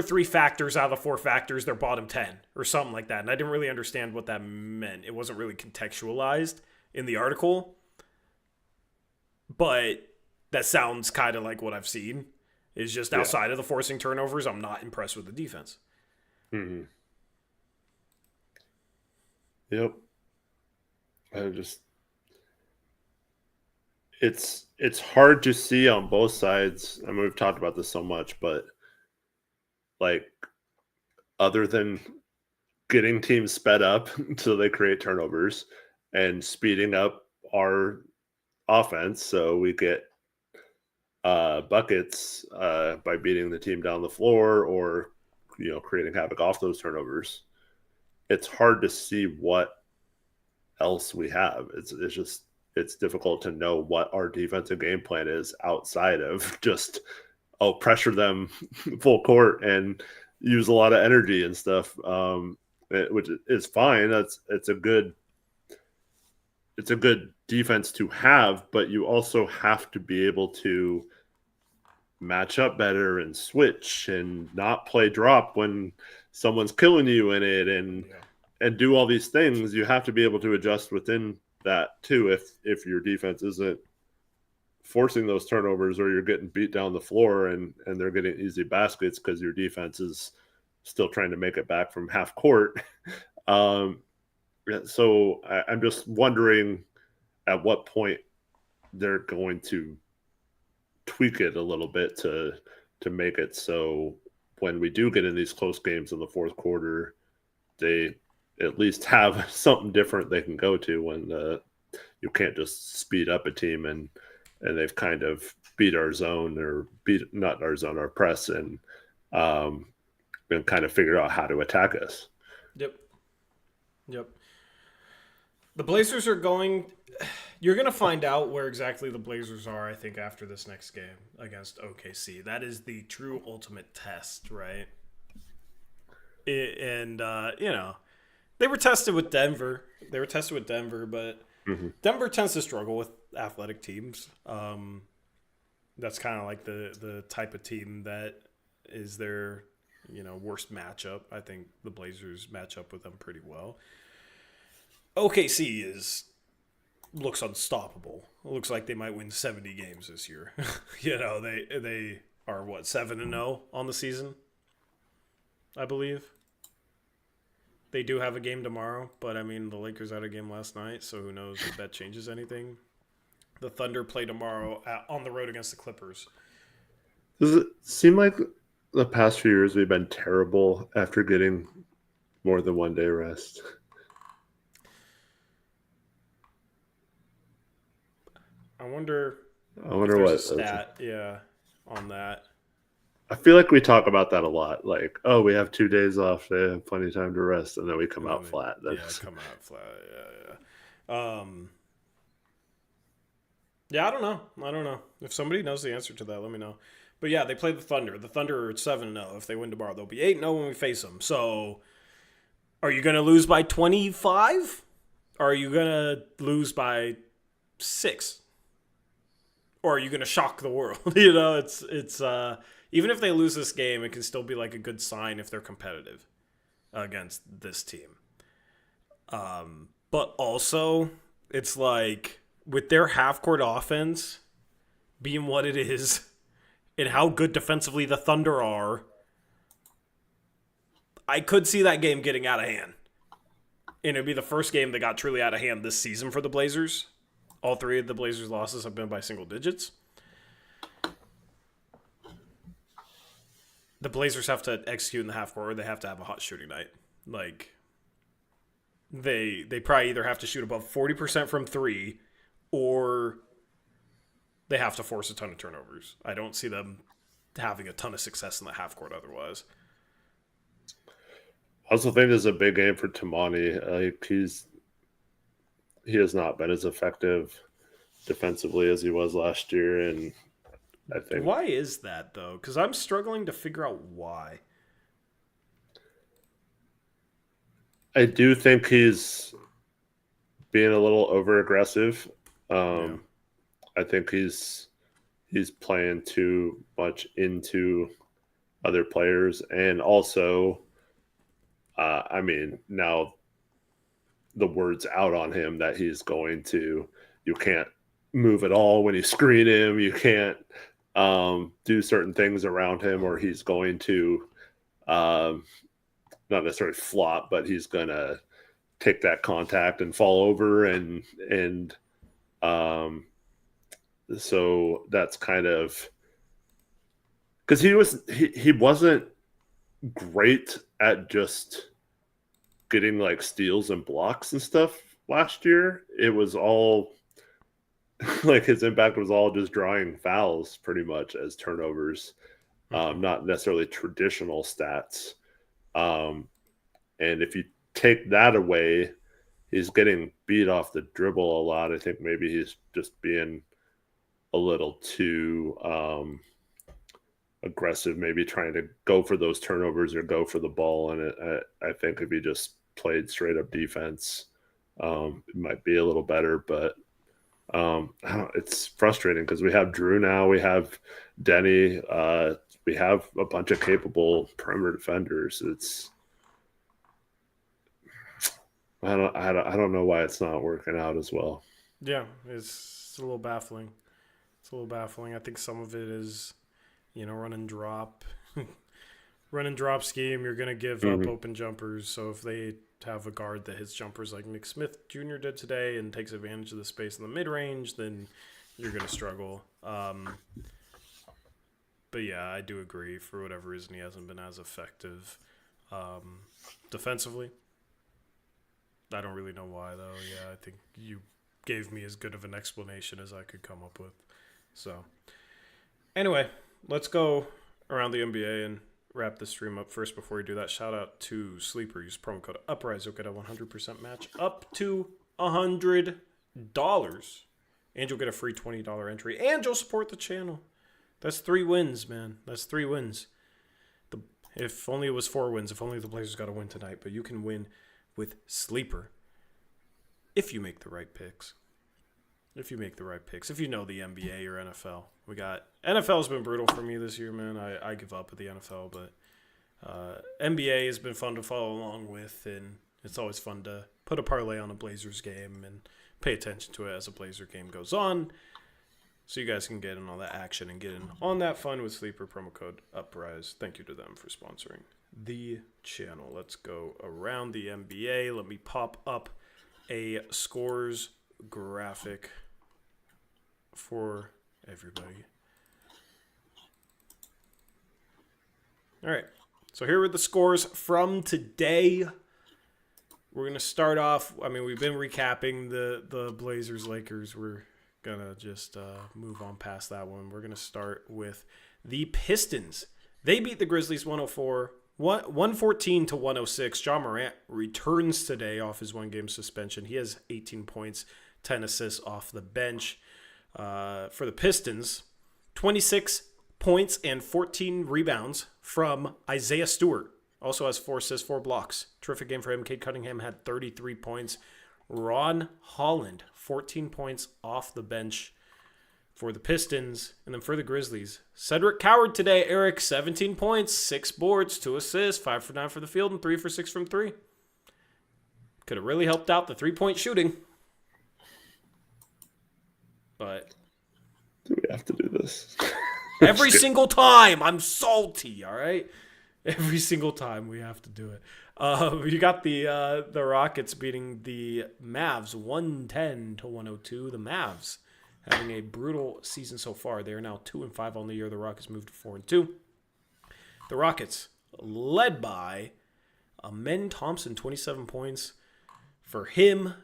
three factors out of the four factors, they're bottom 10 or something like that. And I didn't really understand what that meant. It wasn't really contextualized in the article, but that sounds kind of like what I've seen. Is just outside of the forcing turnovers, I'm not impressed with the defense. Mm-hmm. Yep. it's hard to see on both sides. I mean, we've talked about this so much, but like other than getting teams sped up so they create turnovers and speeding up our offense so we get buckets by beating the team down the floor or creating havoc off those turnovers. It's hard to see what else we have. It's difficult to know what our defensive game plan is outside of just pressure them full court and use a lot of energy and stuff, which is fine. It's a good defense to have, but you also have to be able to match up better and switch and not play drop when someone's killing you in it and do all these things. You have to be able to adjust within that too if your defense isn't forcing those turnovers or you're getting beat down the floor and they're getting easy baskets because your defense is still trying to make it back from half court. So I'm just wondering at what point they're going to tweak it a little bit to make it so when we do get in these close games in the fourth quarter, they at least have something different they can go to when you can't just speed up a team and they've kind of beat our zone or not our zone, our press and kind of figure out how to attack us. Yep. The Blazers are going. You're going to find out where exactly the Blazers are, I think, after this next game against OKC. That is the true ultimate test, right? They were tested with Denver. But Denver tends to struggle with athletic teams. That's kind of like the type of team that is their, worst matchup. I think the Blazers match up with them pretty well. OKC looks unstoppable. It looks like they might win 70 games this year. They are 7-0 on the season, I believe. They do have a game tomorrow, but I mean the Lakers had a game last night, so who knows if that changes anything. The Thunder play tomorrow on the road against the Clippers. Does it seem like the past few years we've been terrible after getting more than 1 day rest? I wonder what a stat, on that. I feel like we talk about that a lot. Like, oh, we have 2 days off. They have plenty of time to rest, and then we come out flat. Come out flat. Yeah. I don't know. If somebody knows the answer to that, let me know. But yeah, they play the Thunder. The Thunder are 7-0. If they win tomorrow, they'll be 8-0 when we face them. So, are you going to lose by 25? Or are you going to lose by 6? Or are you going to shock the world? It's even if they lose this game, it can still be like a good sign if they're competitive against this team. But also, it's like with their half-court offense being what it is and how good defensively the Thunder are, I could see that game getting out of hand. And it'd be the first game that got truly out of hand this season for the Blazers. All 3 of the Blazers' losses have been by single digits. The Blazers have to execute in the half court or they have to have a hot shooting night. Like, they probably either have to shoot above 40% from 3 or they have to force a ton of turnovers. I don't see them having a ton of success in the half court otherwise. I also think this is a big game for Tamani. He has not been as effective defensively as he was last year, and I think why is that though? Because I'm struggling to figure out why. I do think he's being a little over aggressive. I think he's playing too much into other players, and also, now the word's out on him that he's going to. You can't move at all when you screen him. You can't do certain things around him, or he's going to not necessarily flop, but he's going to take that contact and fall over and So that's kind of because he wasn't great at just getting like steals and blocks and stuff last year. It was all like his impact was all just drawing fouls pretty much as turnovers, not necessarily traditional stats. And if you take that away, he's getting beat off the dribble a lot. I think maybe he's just being a little too aggressive, maybe trying to go for those turnovers or go for the ball. And I think if he just played straight up defense, it might be a little better. But it's frustrating because we have Drew now, we have Denny, we have a bunch of capable perimeter defenders. I don't know why it's not working out as well. Yeah, it's a little baffling. It's a little baffling. I think some of it is, run and drop. Run and drop scheme, you're going to give up open jumpers. So if they have a guard that hits jumpers like Nick Smith Jr. did today and takes advantage of the space in the mid-range, then you're going to struggle. But yeah, I do agree. For whatever reason, he hasn't been as effective defensively. I don't really know why, though. Yeah, I think you gave me as good of an explanation as I could come up with. So, anyway, let's go around the NBA and wrap this stream up. First, before we do that, shout out to Sleeper. Use promo code Uprise. You'll get a 100% match up to $100. And you'll get a free $20 entry. And you'll support the channel. That's 3 wins, man. That's 3 wins. If only it was 4 wins. If only the Blazers got a win tonight. But you can win with Sleeper if you make the right picks. If you make the right picks. If you know the NBA or NFL. NFL's been brutal for me this year, man. I give up at the NFL, but NBA has been fun to follow along with, and it's always fun to put a parlay on a Blazers game and pay attention to it as a Blazer game goes on, so you guys can get in all that action and get in on that fun with Sleeper. Promo code Uprise. Thank you to them for sponsoring the channel. Let's go around the NBA. Let me pop up a scores graphic for everybody. All right. So here are the scores from today. We're going to start off. I mean, we've been recapping the Blazers-Lakers. We're going to just move on past that one. We're going to start with the Pistons. They beat the Grizzlies 114 to 106. Ja Morant returns today off his 1-game suspension. He has 18 points, 10 assists off the bench. For the Pistons, 26 points and 14 rebounds from Isaiah Stewart. Also has 4 assists, 4 blocks. Terrific game for him. Cade Cunningham had 33 points. Ron Holland, 14 points off the bench for the Pistons. And then for the Grizzlies, Cedric Coward today, Eric, 17 points, 6 boards, 2 assists, 5 for 9 for the field, and 3 for 6 from 3. Could have really helped out the 3-point shooting. But do we have to do this? Every single time. I'm salty, all right? Every single time we have to do it. You got the Rockets beating the Mavs 110 to 102. The Mavs having a brutal season so far. They are now 2-5 on the year. The Rockets moved to 4-2. The Rockets led by Amen Thompson, 27 points for him.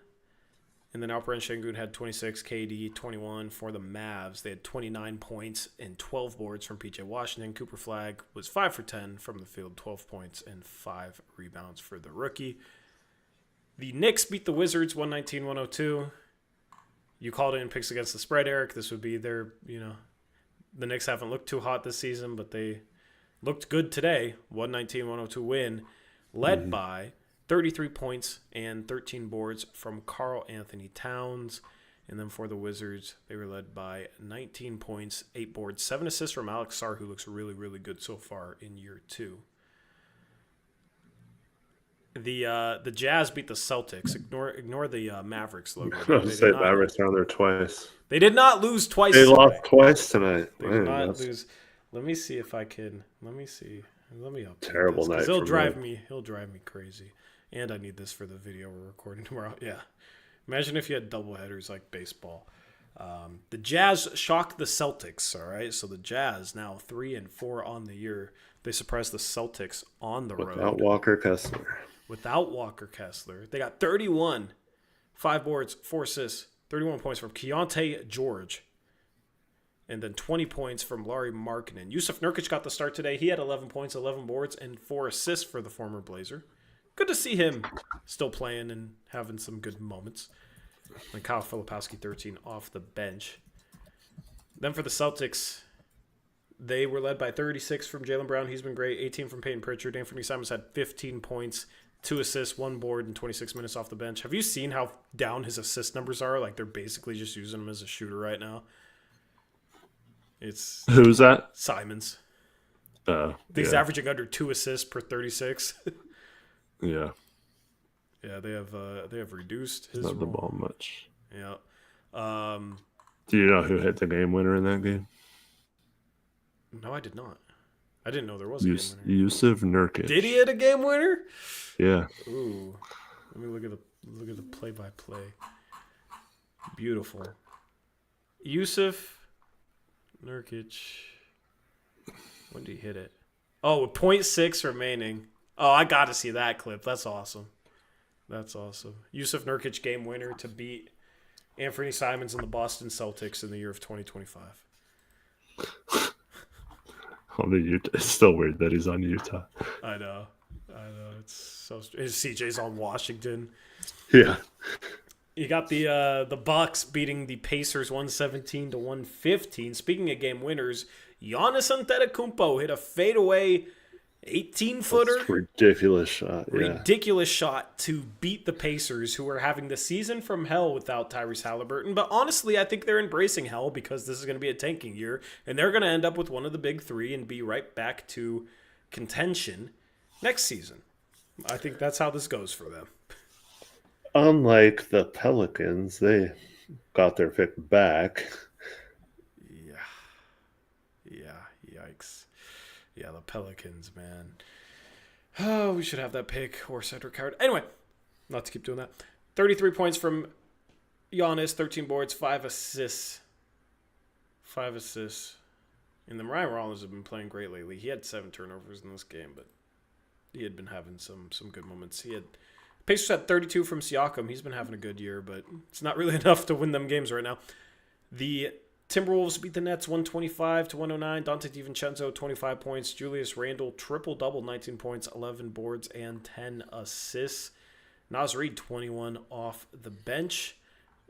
And then Alperen Şengün had 26, KD 21 for the Mavs. They had 29 points and 12 boards from PJ Washington. Cooper Flagg was 5 for 10 from the field, 12 points and 5 rebounds for the rookie. The Knicks beat the Wizards 119-102. You called it in picks against the spread, Eric. This would be their, the Knicks haven't looked too hot this season, but they looked good today. 119-102 win, led by 33 points and 13 boards from Karl Anthony Towns. And then for the Wizards, they were led by 19 points, 8 boards, 7 assists from Alex Sarr, who looks really, really good so far in year 2. The Jazz beat the Celtics. Ignore the Mavericks logo. Mavericks down there twice. They did not lose twice. They lost twice tonight. They did not lose. Let me see if I can. Let me see. Let me update terrible this, night. He'll drive me crazy. And I need this for the video we're recording tomorrow. Yeah. Imagine if you had double headers like baseball. The Jazz shocked the Celtics, all right? So the Jazz now 3-4 on the year. They surprised the Celtics on the road. Without Walker Kessler. Without Walker Kessler. They got 31, 5 boards, 4 assists, 31 points from Keontae George. And then 20 points from Lauri Markkanen. Yusuf Nurkic got the start today. He had 11 points, 11 boards, and 4 assists for the former Blazer. Good to see him still playing and having some good moments. And Kyle Filipowski, 13 off the bench. Then for the Celtics, they were led by 36 from Jaylen Brown. He's been great. 18 from Peyton Pritchard. Anthony Simons had 15 points, 2 assists, 1 board, and 26 minutes off the bench. Have you seen how down his assist numbers are? Like, they're basically just using him as a shooter right now. It's Who's that? Simons. He's yeah. averaging under 2 assists per 36. Yeah. Yeah, they have reduced his Not the role. ball much. Yeah. Do you know who hit the game winner in that game? No, I did not. I didn't know there was a game winner. Yusuf Nurkic. Did he hit a game winner? Yeah. Ooh. Let me look at the play-by-play. Beautiful. Yusuf Nurkic. When did he hit it? Oh, with 0.6 remaining. Oh, I got to see that clip. That's awesome. That's awesome. Yusuf Nurkic game winner to beat Anthony Simons and the Boston Celtics in the year of 2025. It's still weird that he's on Utah. I know. It's so strange. CJ's on Washington. Yeah. You got the Bucks beating the Pacers 117-115. Speaking of game winners, Giannis Antetokounmpo hit a fadeaway 18-footer. Ridiculous shot. Yeah. Ridiculous shot to beat the Pacers, who are having the season from hell without Tyrese Halliburton. But honestly, I think they're embracing hell because this is going to be a tanking year, and they're going to end up with one of the big three and be right back to contention next season. I think that's how this goes for them. Unlike the Pelicans, they got their pick back. Yeah, yikes. Yeah, the Pelicans, man. Oh, we should have that pick or Cedric Howard. Anyway, not to keep doing that. 33 points from Giannis, 13 boards, 5 assists. 5 assists. And then Ryan Rollins has been playing great lately. He had 7 turnovers in this game, but he had been having some good moments. Pacers had 32 from Siakam. He's been having a good year, but it's not really enough to win them games right now. The Timberwolves beat the Nets 125-109. Dante DiVincenzo, 25 points. Julius Randle, triple-double, 19 points, 11 boards, and 10 assists. Naz Reid, 21 off the bench.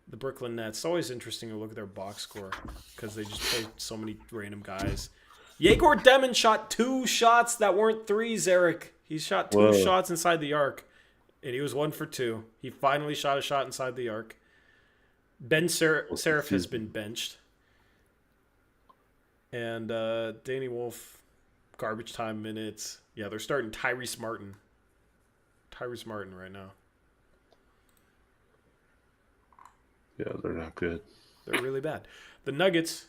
The Brooklyn Nets, it's always interesting to look at their box score because they just play so many random guys. Yegor Demon shot 2 shots that weren't threes, Eric. He shot 2 shots inside the arc, and he was 1 for 2. He finally shot a shot inside the arc. Ben Seraph has been benched. And Danny Wolf, garbage time minutes. Yeah, they're starting Tyrese Martin. Tyrese Martin right now. Yeah, they're not good. They're really bad. The Nuggets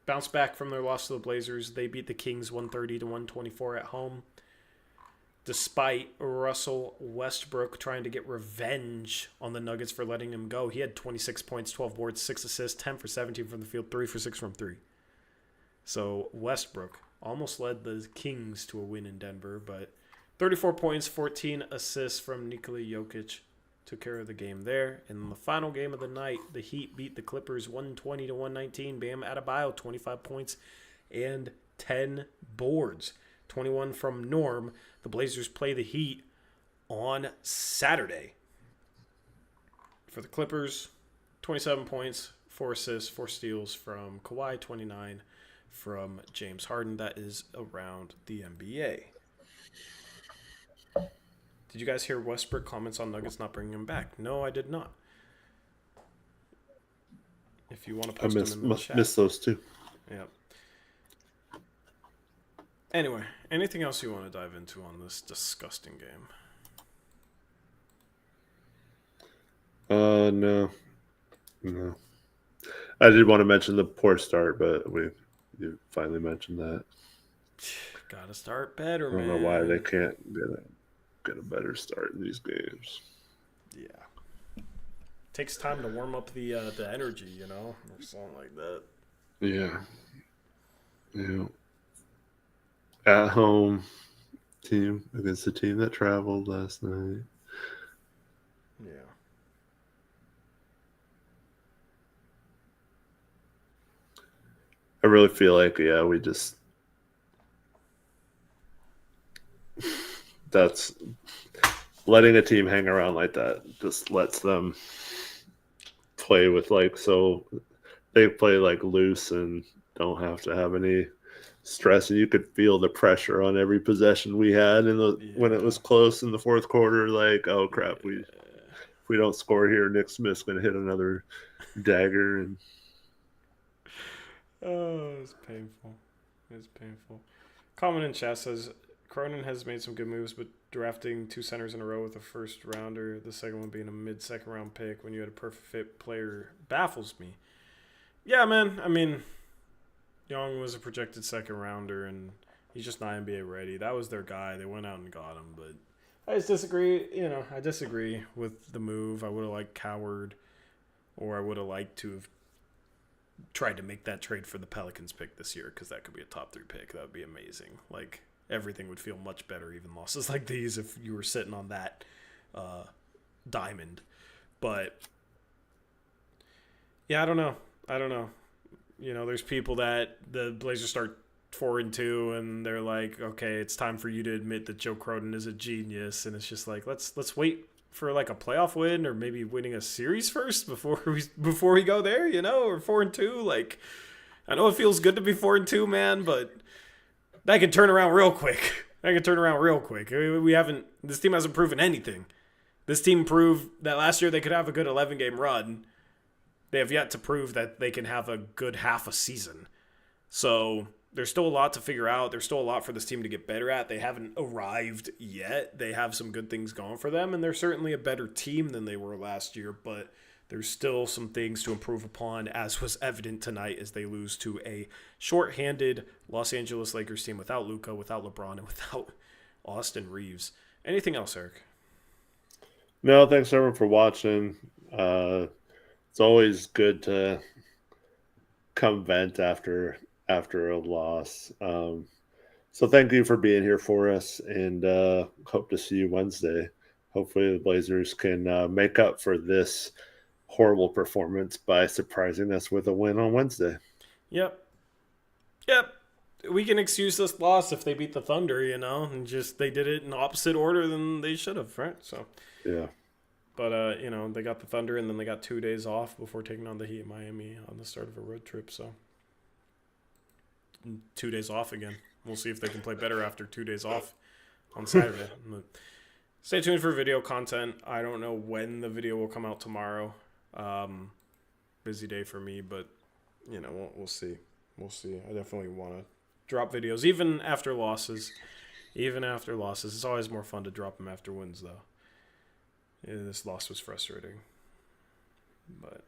bounced back from their loss to the Blazers. They beat the Kings 130-124 at home. Despite Russell Westbrook trying to get revenge on the Nuggets for letting him go. He had 26 points, 12 boards, 6 assists, 10 for 17 from the field, 3 for 6 from 3. So Westbrook almost led the Kings to a win in Denver, but 34 points, 14 assists from Nikola Jokic took care of the game there. In the final game of the night, the Heat beat the Clippers 120-119. Bam Adebayo, 25 points and 10 boards. 21 from Norm. The Blazers play the Heat on Saturday. For the Clippers, 27 points, 4 assists, 4 steals from Kawhi, 29 from James Harden. That is around the NBA. Did you guys hear Westbrook comments on Nuggets not bringing him back? No, I did not. If you want to post them in the chat. I missed those too. Yep. Anyway, anything else you want to dive into on this disgusting game? No. I did want to mention the poor start, but you finally mentioned that. Gotta start better, man. I don't know why they can't get a better start in these games. Yeah. takes time to warm up the energy, you know, or something like that. Yeah. Yeah. At home team against the team that traveled last night. Yeah. I really feel like, we just that's letting a team hang around like that just lets them play with so they play loose and don't have to have any stress, and you could feel the pressure on every possession we had when it was close in the fourth quarter. Oh crap, if we don't score here, Nick Smith's going to hit another dagger. And oh, it's painful. It's painful. Comment in chat says Cronin has made some good moves, but drafting 2 centers in a row with a first rounder, the second one being a mid-second round pick when you had a perfect fit player, baffles me. Yeah, man. I mean, Young was a projected second rounder, and he's just not NBA ready. That was their guy. They went out and got him, but I just disagree. You know, I disagree with the move. I would have liked Coward, or I would have liked to have tried to make that trade for the Pelicans pick this year, because that could be a top 3 pick. That would be amazing. Everything would feel much better, even losses like these, if you were sitting on that diamond. But yeah, I don't know. You know, there's people that the Blazers start 4-2, and they're like, okay, it's time for you to admit that Joe Cronin is a genius, and it's just like, let's wait for a playoff win, or maybe winning a series first before we go there, you know, or 4-2. I know it feels good to be 4-2, man, but that can turn around real quick. This team hasn't proven anything. This team proved that last year they could have a good 11-game run. They have yet to prove that they can have a good half a season. So there's still a lot to figure out. There's still a lot for this team to get better at. They haven't arrived yet. They have some good things going for them, and they're certainly a better team than they were last year, but there's still some things to improve upon, as was evident tonight as they lose to a shorthanded Los Angeles Lakers team without Luka, without LeBron, and without Austin Reeves. Anything else, Eric? No, thanks everyone for watching. It's always good to come vent after a loss. So thank you for being here for us, and hope to see you Wednesday. Hopefully the Blazers can make up for this horrible performance by surprising us with a win on Wednesday. Yep. We can excuse this loss if they beat the Thunder, you know, and just they did it in opposite order than they should have, right? So yeah. But, you know, they got the Thunder, and then they got 2 days off before taking on the Heat in Miami on the start of a road trip. So 2 days off again. We'll see if they can play better after 2 days off on Saturday. Stay tuned for video content. I don't know when the video will come out tomorrow. Busy day for me, but, you know, we'll see. I definitely want to drop videos, even after losses. It's always more fun to drop them after wins, though. Yeah, this loss was frustrating. But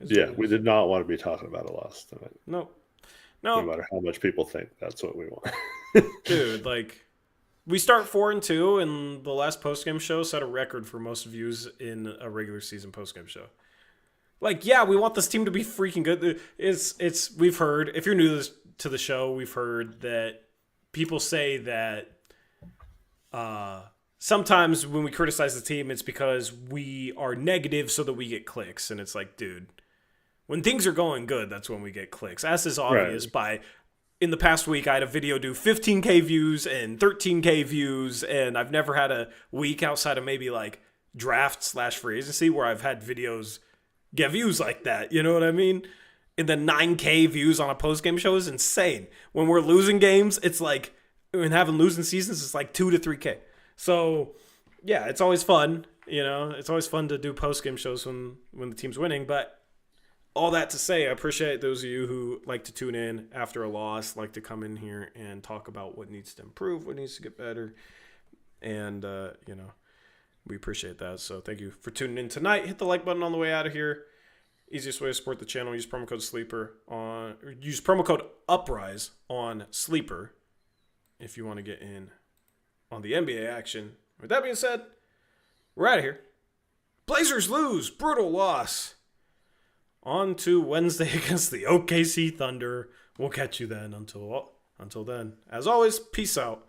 we did not want to be talking about a loss tonight. No. No matter how much people think that's what we want. Dude, we start 4-2, and the last postgame show set a record for most views in a regular season postgame show. We want this team to be freaking good. We've heard, if you're new to the show, we've heard that people say that sometimes when we criticize the team, it's because we are negative so that we get clicks. And it's like, dude, when things are going good, that's when we get clicks. As is obvious in the past week, I had a video do 15K views and 13K views, and I've never had a week outside of maybe draft/free agency where I've had videos get views like that. You know what I mean? And then 9K views on a post-game show is insane. When we're losing games, it's when having losing seasons, it's 2 to 3K. So, yeah, it's always fun. You know, it's always fun to do post-game shows when the team's winning. But all that to say, I appreciate those of you who like to tune in after a loss, like to come in here and talk about what needs to improve, what needs to get better. And, we appreciate that. So thank you for tuning in tonight. Hit the like button on the way out of here. Easiest way to support the channel, use promo code Uprise on Sleeper if you want to get in on the NBA action. With that being said, we're out of here. Blazers lose. Brutal loss. On to Wednesday against the OKC Thunder. We'll catch you then. Until then, as always, peace out.